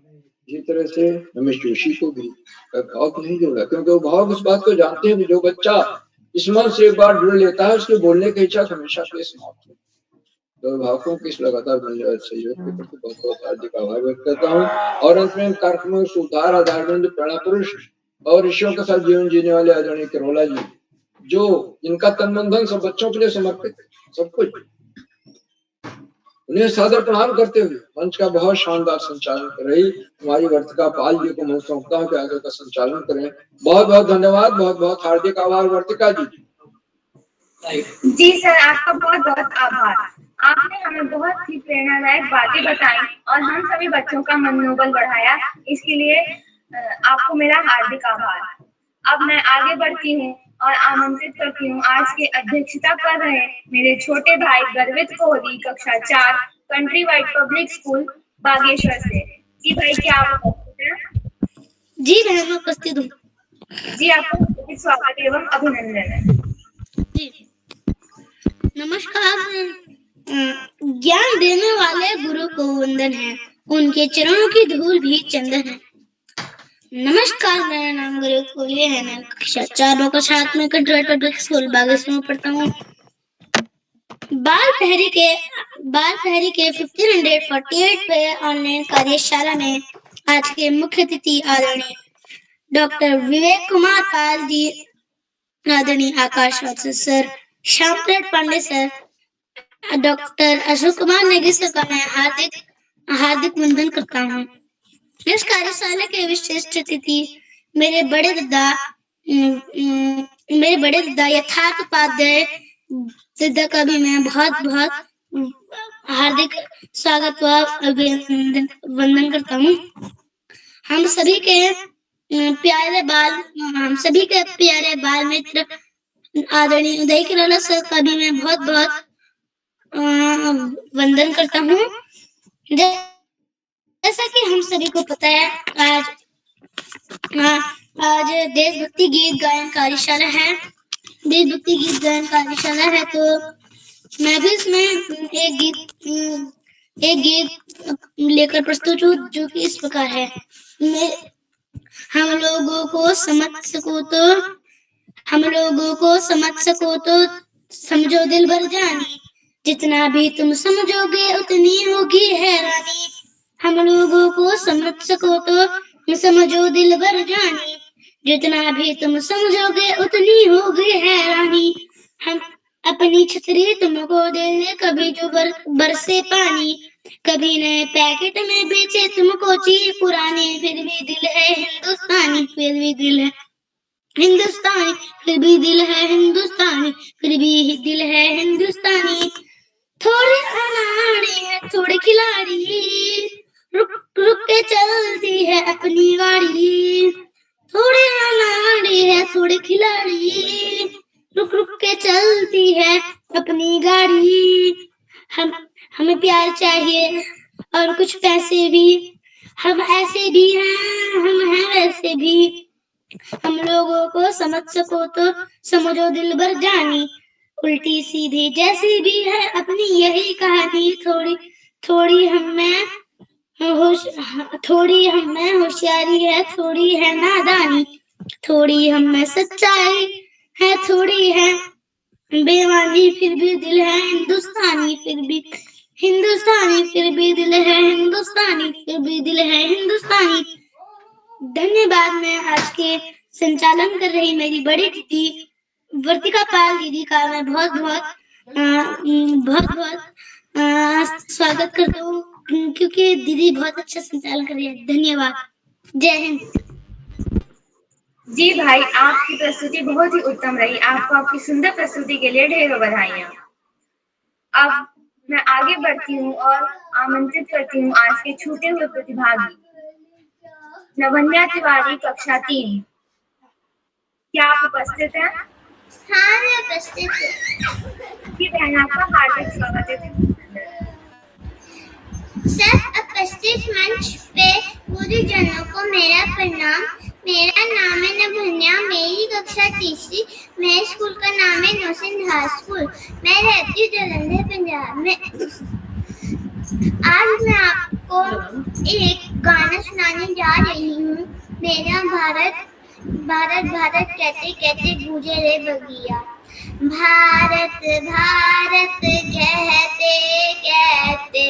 इसी तरह से रमेश जोशी को भी अभिभावक नहीं जोड़ा, क्योंकि अभिभावक इस बात को जानते हैं कि जो बच्चा इस मन से एक बार जुड़ लेता है उसके बोलने की इच्छा हमेशा के लिए समाप्त हो। तो अभिभावकों के इस लगातार मिलने वाले सहयोग के प्रति बहुत बहुत हार्दिक आभार व्यक्त करता हूँ। और अंत में कार्यक्रमों में सुधार आधारबंद प्रेरणा पुरुष और ऋषियों के साथ जीवन जीने वाले आदरणीय करोला जी, जो इनका तन मन धन सब बच्चों के लिए समर्पित है, सब कुछ, उन्हें सादर प्रणाम करते हुए मंच का बहुत शानदार संचालन कर रही हमारी वर्तिका पाल जी को मैं सौंपता हूँ कि आगे का संचालन करें। बहुत बहुत धन्यवाद, बहुत बहुत हार्दिक आभार वर्तिका जी। जी सर, आपका बहुत बहुत आभार। आपने हमें बहुत ही प्रेरणादायक बातें बताई और हम सभी बच्चों का मनोबल बढ़ाया, इसके लिए आपको मेरा हार्दिक आभार। अब मैं आगे बढ़ती हूँ और आमंत्रित करती हूँ आज की अध्यक्षता कर रहे मेरे छोटे भाई गर्वित कोहली, कक्षा 4, country wide public school Bageshwar से। जी भाई, क्या आप उपस्थित हैं? जी बहन, मैं उपस्थित हूँ। जी, आपका स्वागत एवं अभिनंदन है। जी नमस्कार। ज्ञान देने वाले गुरु को वंदन है, उनके चरणों की धूल भी चंदन है। नमस्कार, मेरा नाम गुरु कोहली है, मैं कक्षा 4 का छात्र में country wide public school Bageshwar में पढ़ता हूँ। बाल पहरी के 1548 पे ऑनलाइन कार्यशाला में आज के मुख्य अतिथि आदरणीय डॉक्टर विवेक कुमार पाल जी, आदरणीय Akash Vatsalya sir, Shyam Pandey sir, doctor Ashok Kumar Negi sir का मैं हार्दिक वंदन करता हूँ। इस कार्यशाला के विशिष्ट अतिथि मेरे बड़े दादा यथार्थ उपाध्याय दादा का भी मैं बहुत बहुत हार्दिक स्वागत व अभिनंदन वंदन करता हूँ। हम सभी के प्यारे बाल मित्र आदरणीय उदय किराला सर का भी मैं बहुत बहुत वंदन करता हूँ। जैसा कि हम सभी को पता है, आज देशभक्ति गीत गायन कार्यशाला है। तो मैं भी इसमें एक गीत लेकर प्रस्तुत हूँ, जो कि इस प्रकार है। हम लोगों को समझ सको तो समझो दिल भर जानी, जितना भी तुम समझोगे उतनी होगी हैरानी। हम लोगों को समझ सको तो समझो दिल भर जानी, जितना भी तुम समझोगे उतनी होगी हैरानी। हम अपनी छतरी तुमको दे दे, कभी जो बरसे पानी, कभी नए पैकेट में बेचे तुमको चीज पुरानी, फिर भी दिल है हिंदुस्तानी, फिर भी दिल है हिंदुस्तानी, फिर भी दिल है हिंदुस्तानी, फिर भी दिल है हिंदुस्तानी। थोड़े अनाड़ी है थोड़े खिलाड़ी, रुक रुक के चलती है अपनी गाड़ी। थोड़े अनाड़ी है थोड़े खिलाड़ी, रुक रुक के चलती है अपनी गाड़ी। हमें प्यार चाहिए और कुछ पैसे भी, हम ऐसे भी हैं, हम हैं वैसे भी। हम लोगों को समझ सको तो समझो दिल भर जानी, उल्टी सीधी जैसी भी है अपनी यही कहानी। थोड़ी हम में होशियारी है, थोड़ी है नादानी, थोड़ी हम में सच्चाई है, थोड़ी है बेईमानी, फिर भी दिल है हिंदुस्तानी, फिर भी हिंदुस्तानी, फिर भी दिल है हिंदुस्तानी, फिर भी दिल है हिंदुस्तानी। धन्यवाद। मैं आज के संचालन कर रही मेरी बड़ी दीदी वर्तिका पाल दीदी का मैं बहुत स्वागत करता हूँ, क्योंकि दीदी बहुत अच्छा संचालन कर रही है। धन्यवाद। जय हिंद। जी भाई, आपकी प्रस्तुति बहुत ही उत्तम रही। आपको आपकी सुंदर प्रस्तुति के लिए ढेरों बधाइयाँ। अब मैं आगे बढ़ती हूँ और आमंत्रित करती हूँ आज के छूटे हुए प्रतिभागी नवन्या तिवारी, कक्षा 3। क्या आप उपस्थित हैं? हाँ, मैं उपस्थित हूँ। जी बहन, आपका हार्दिक स्वागत है। सब उपस्थित मंच पे गुरुजनों को मेरा प्रणाम। मेरा नाम है नवन्या, मेरी कक्षा 3। मेरे स्कूल का नाम है नौसिंध हाई स्कूल। मैं रहती हूँ जलंधर, पंजाब में। आज मैं आपको एक गाना सुनाने जा रही हूँ। मेरा भारत भारत भारत कहते कहते गूंजे रे बगिया। भारत भारत कहते कहते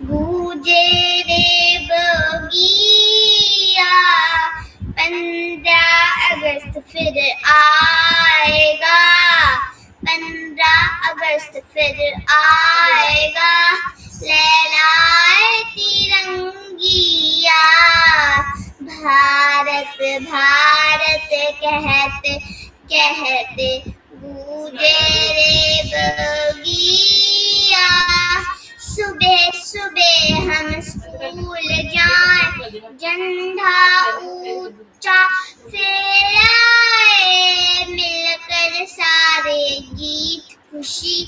गूंजे रे बगिया। 15 अगस्त फिर आएगा, 15 अगस्त फिर आएगा। लहराए तिरंगिया। भारत भारत कहते कहते गूंजे रे बगिया। सुबह सुबह हम स्कूल जाएं, झंडा ऊंचा फहराए। मिलकर सारे गीत खुशी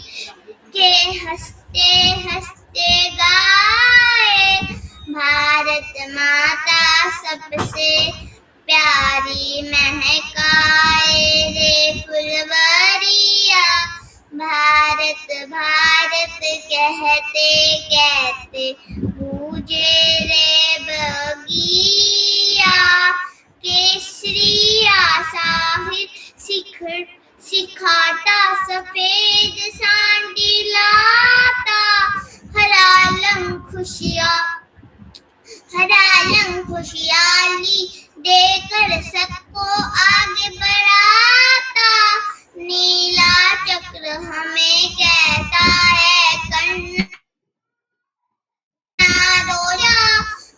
के हंसते हंसते गाए। भारत माता सबसे प्यारी महकाए रे फुलवरिया। भारत भारत कहते कहते गूंजे रे बगिया। केसरिया साहिब सिखाता, सफेद सांडी लाता। हरा रंग खुशहाली देकर सबको आगे बढ़ाता। नीला चक्र हमें कहता है करना रोया।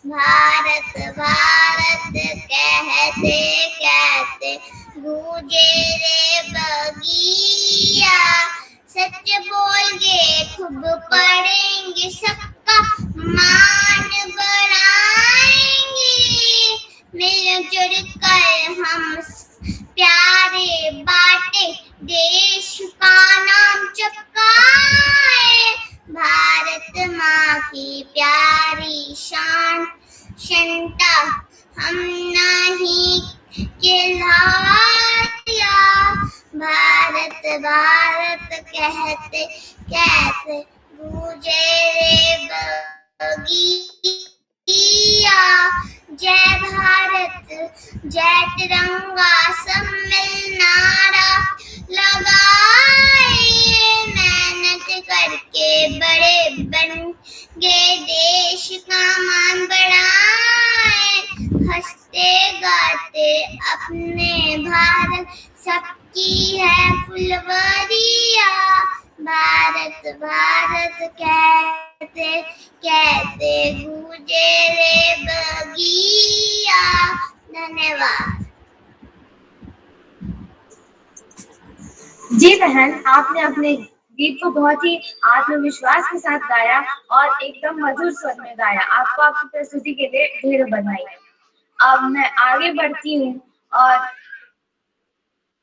भारत भारत कहते कहते गूंजे रे बगिया। सच बोलेंगे खूब पढ़ेंगे, सबका मान बढ़ाएंगे। मिलजुल कर हम प्यारे बाटे, देश का नाम चमकाए। भारत माँ की प्यारी शान शंता हम नहीं खिलाया। भारत भारत कहते कहते गूंजे रे बगिया। जय भारत जय तिरंगा सब मिल नारा लगाए। मेहनत करके बड़े बन गे, देश का मान बढ़ाए। हंसते गाते अपने भारत सबकी है फुलवरिया। भारत भारत कहते कहते गूंजे रे बगिया। धन्यवाद। जी बहन, आपने अपने गीत को बहुत ही आत्मविश्वास के साथ गाया और एकदम मधुर स्वर में गाया। आपको आपकी प्रस्तुति के लिए ढेरों बधाई। अब मैं आगे बढ़ती हूँ और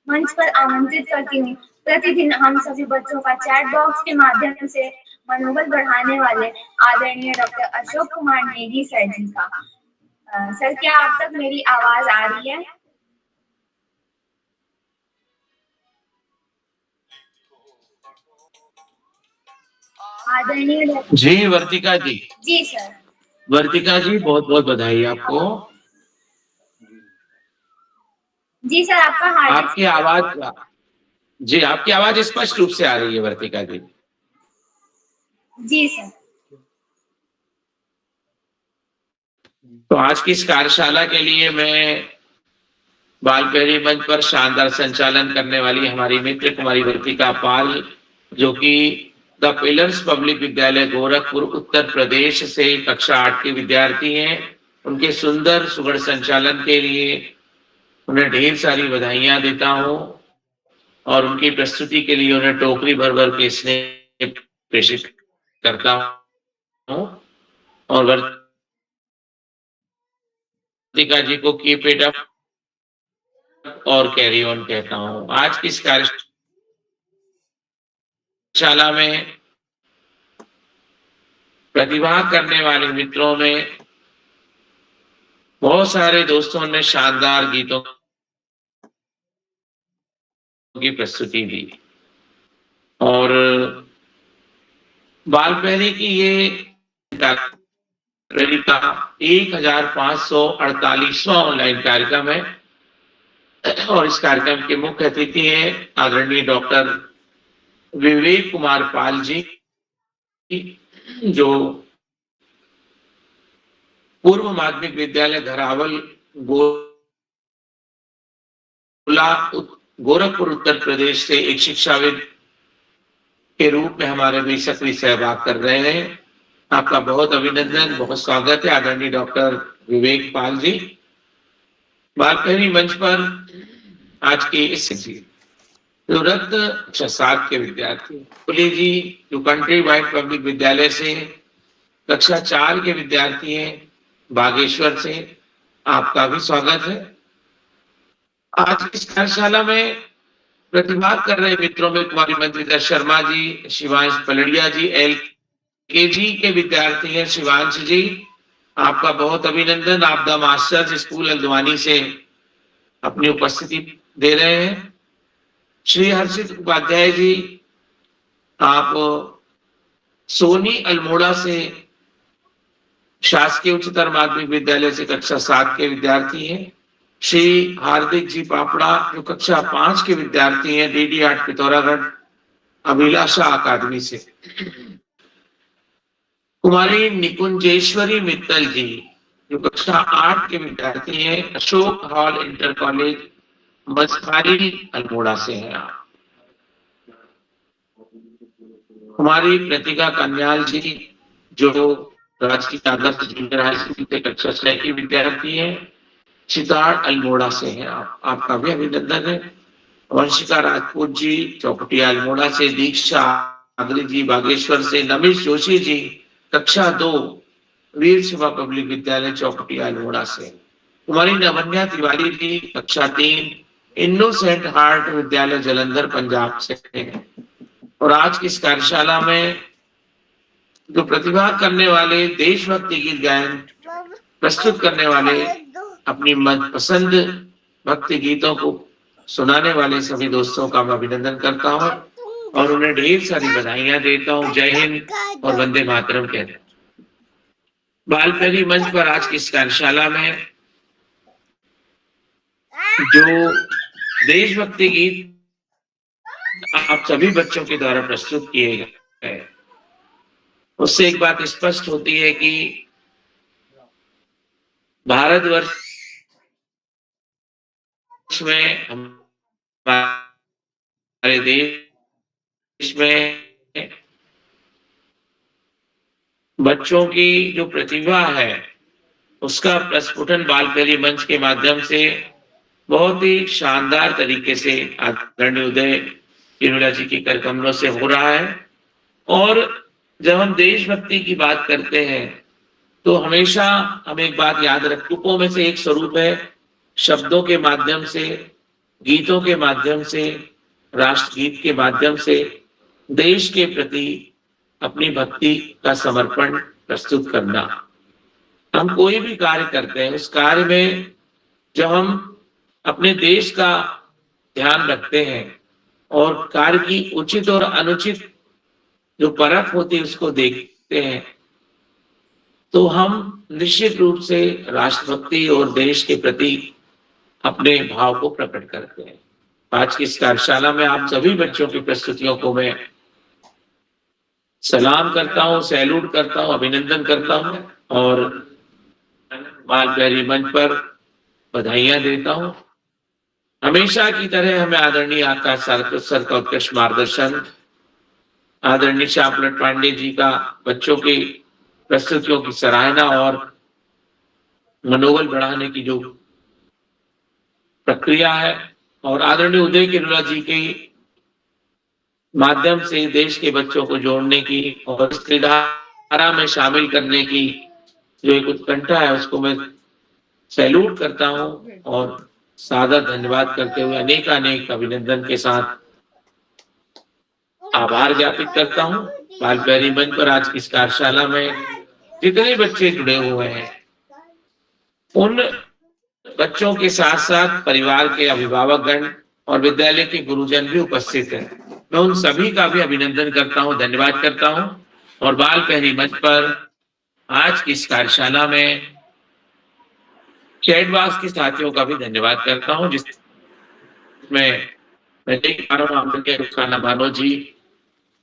मंच पर आमंत्रित करती हूँ प्रतिदिन हम सभी बच्चों का चैट बॉक्स के माध्यम से मनोबल बढ़ाने वाले आदरणीय डॉक्टर अशोक कुमार नेगी सर जी का। सर, क्या आप तक मेरी आवाज आ रही है? आदरणीय जी वर्तिका जी। जी सर। वर्तिका जी, बहुत बहुत बधाई आपको। जी सर, आपकी आवाज स्पष्ट रूप से आ रही है वर्तिका जी। जी सर। तो आज की इस कार्यशाला के लिए मैं बाल पहरी मंच पर शानदार संचालन करने वाली हमारी मित्र कुमारी वर्तिका पाल, जो कि द पिलर्स पब्लिक विद्यालय गोरखपुर उत्तर प्रदेश से कक्षा 8 के विद्यार्थी हैं। उनके सुंदर सुगढ़ संचालन के लिए उन्हें ढेर सारी बधाइयां देता हूं और उनकी प्रस्तुति के लिए उन्हें टोकरी भर भर के स्नेह प्रेषित करता हूं और वर्तिका जी को कीप इट अप और कैरी ऑन कहता हूं। आज की इस कार्यशाला में प्रतिभा करने वाले मित्रों में बहुत सारे दोस्तों ने शानदार गीतों की प्रस्तुति दी और बाल पहरी की ये रैली का 1548वां ऑनलाइन कार्यक्रम है और इस कार्यक्रम के मुख्य अतिथि हैं आदरणीय डॉक्टर विवेक कुमार पाल जी, जो पूर्व माध्यमिक विद्यालय धरावल गोरखपुर उत्तर प्रदेश से एक शिक्षाविद के रूप में हमारे भी सक्रिय सहभाग कर रहे हैं। आपका बहुत अभिनंदन, बहुत स्वागत है आदरणीय डॉक्टर विवेक पाल जी। बाल पहरी मंच पर आज के इस सूरत कक्षा 7 के विद्यार्थी पुली जी, जो कंट्री वाइड पब्लिक विद्यालय से कक्षा 4 के विद्यार्थी हैं बागेश्वर से, आपका भी स्वागत है। आज इस कार्यशाला में प्रतिभा कर रहे मित्रों में कुमारी मंत्रिता शर्मा जी, शिवांश पलड़िया जी, LKG के विद्यार्थी हैं शिवांश जी, आपका बहुत अभिनंदन। आप द मास्टर्स स्कूल हल्द्वानी से अपनी उपस्थिति दे रहे हैं। श्री हर्षित उपाध्याय जी, आप सोनी अल्मोड़ा से शासकीय उच्चतर माध्यमिक विद्यालय से कक्षा 7 के विद्यार्थी हैं। श्री हार्दिक जी पापड़ा, जो कक्षा 5 के विद्यार्थी हैं DD आर्ट पिथौरागढ़ अभिलाषा अकादमी से। कुमारी निकुंजेश्वरी मित्तल जी, जो कक्षा 8 के विद्यार्थी हैं Ashok hall inter college Maskhari Almora से हैं आप। कुमारी प्रतिका कन्याल जी, जो राजकीय आदर्श जूनियर हाई स्कूल से कक्षा 6 की विद्यार्थी हैं, चिताड़ अल्मोड़ा से हैं आप, आपका भी अभिनंदन है। वंशिका राजपूत जी, चौपटिया अल्मोड़ा से, दीक्षा आगरी जी बागेश्वर से, नमिश जोशी जी, कक्षा 2 वीर शिवा पब्लिक विद्यालय चौपटिया अल्मोड़ा से। कुमारी नवन्या तिवारी जी, कक्षा 3 इनोसेंट हार्ट विद्यालय जलंधर पंजाब से हैं। और आज की इस कार्यशाला में जो प्रतिभा करने वाले, देशभक्ति गीत गायन प्रस्तुत करने वाले, अपनी मनपसंद भक्ति गीतों को सुनाने वाले सभी दोस्तों का मैं अभिनंदन करता हूं और उन्हें ढेर सारी बधाइयां देता हूं। जय हिंद और वंदे मातरम कहते हैं। बाल पहरी मंच पर आज की इस कार्यशाला में जो देशभक्ति गीत आप सभी बच्चों के द्वारा प्रस्तुत किए गए, उससे एक बात स्पष्ट होती है कि भारतवर्ष में, हमारे देश में बच्चों की जो प्रतिभा है उसका प्रस्फुटन बाल पहरी मंच के माध्यम से बहुत ही शानदार तरीके से आदरणीय उदय किरोला जी की कर कमलों से हो रहा है। और जब हम देशभक्ति की बात करते हैं तो हमेशा हमें एक बात याद रख, रूपों में से एक स्वरूप है शब्दों के माध्यम से, गीतों के माध्यम से, राष्ट्रगीत के माध्यम से देश के प्रति अपनी भक्ति का समर्पण प्रस्तुत करना। हम कोई भी कार्य करते हैं, उस कार्य में जब हम अपने देश का ध्यान रखते हैं और कार्य की उचित और अनुचित जो परख होती है उसको देखते हैं, तो हम निश्चित रूप से राष्ट्रभक्ति और देश के प्रति अपने भाव को प्रकट करते हैं। आज की इस कार्यशाला में आप सभी बच्चों की प्रस्तुतियों को मैं सलाम करता हूं, सैल्यूट करता हूं, अभिनंदन करता हूं और बाल पहरी मंच पर बधाइयां देता हूं। हमेशा की तरह हमें आदरणीय आकाश सर का उत्कृष्ट मार्गदर्शन, आदरणीय श्यामलट पांडे जी का बच्चों की प्रस्तुतियों की सराहना और मनोबल बढ़ाने की जो प्रक्रिया है, और आदरणीय उदय किरोला जी के माध्यम से देश के बच्चों को जोड़ने की और इस धारा में शामिल करने की जो एक उत्कंठा है, उसको मैं सैल्यूट करता हूं और सादर धन्यवाद करते हुए अनेक अभिनंदन के साथ आभार ज्ञापित करता हूं। बाल प्यारी मंच पर आज की इस कार्यशाला में जितने बच्चे जुड़े हुए हैं, उन बच्चों के साथ साथ परिवार के अभिभावकगण और विद्यालय के गुरुजन भी उपस्थित हैं। मैं उन सभी का भी अभिनंदन करता हूं, धन्यवाद करता हूं और बाल प्यारी मंच पर आज की इस कार्यशाला में चैटबॉक्स के साथियों का भी धन्यवाद करता हूं, जिसमें मैं देख पा रहा हूं के रुखाना भानो जी,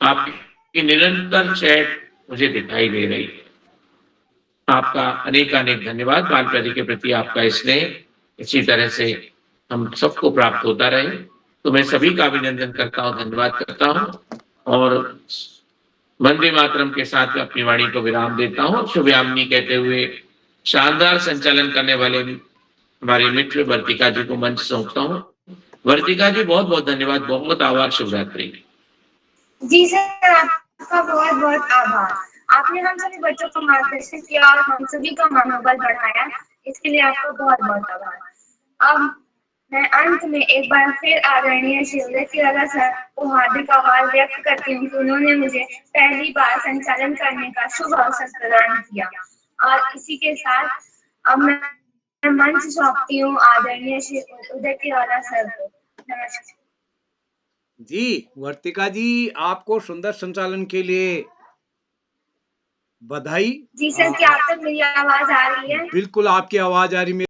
आपकी निरंतर चैट मुझे दिखाई दे रही है। आपका अनेक धन्यवाद। बाल प्यारी के प्रति आपका स्नेह इसी तरह से हम सबको प्राप्त होता रहे। तो मैं सभी का अभिनंदन करता हूं, धन्यवाद करता हूं और वंदे मातरम के साथ अपनी वाणी को विराम देता हूं। शुभयामिनी कहते हुए शानदार संचालन करने वाले हमारे मित्र वर्तिका जी को मंच सौंपता हूं। वर्तिका जी, बहुत बहुत धन्यवाद, बहुत आभार, शुभरात्रि। जी सर, आपका बहुत बहुत आभार। आपने हम सभी बच्चों को मार्गदर्शन किया और हम सभी का मनोबल बढ़ाया, इसके लिए आपका बहुत बहुत आभार। अब मैं अंत में एक बार फिर आदरणीय श्री किरोला सर को हार्दिक आभार व्यक्त करती हूँ कि उन्होंने मुझे पहली बार संचालन करने का शुभ अवसर प्रदान किया। और इसी के साथ अब मैं मंच सौंपती हूँ आदरणीय श्री उदय किरोला सर को। नमस्कार जी। वर्तिका जी, आपको सुंदर संचालन के लिए बधाई। जी सर, क्या आप तक मेरी आवाज आ रही है? बिल्कुल आपकी आवाज आ रही है।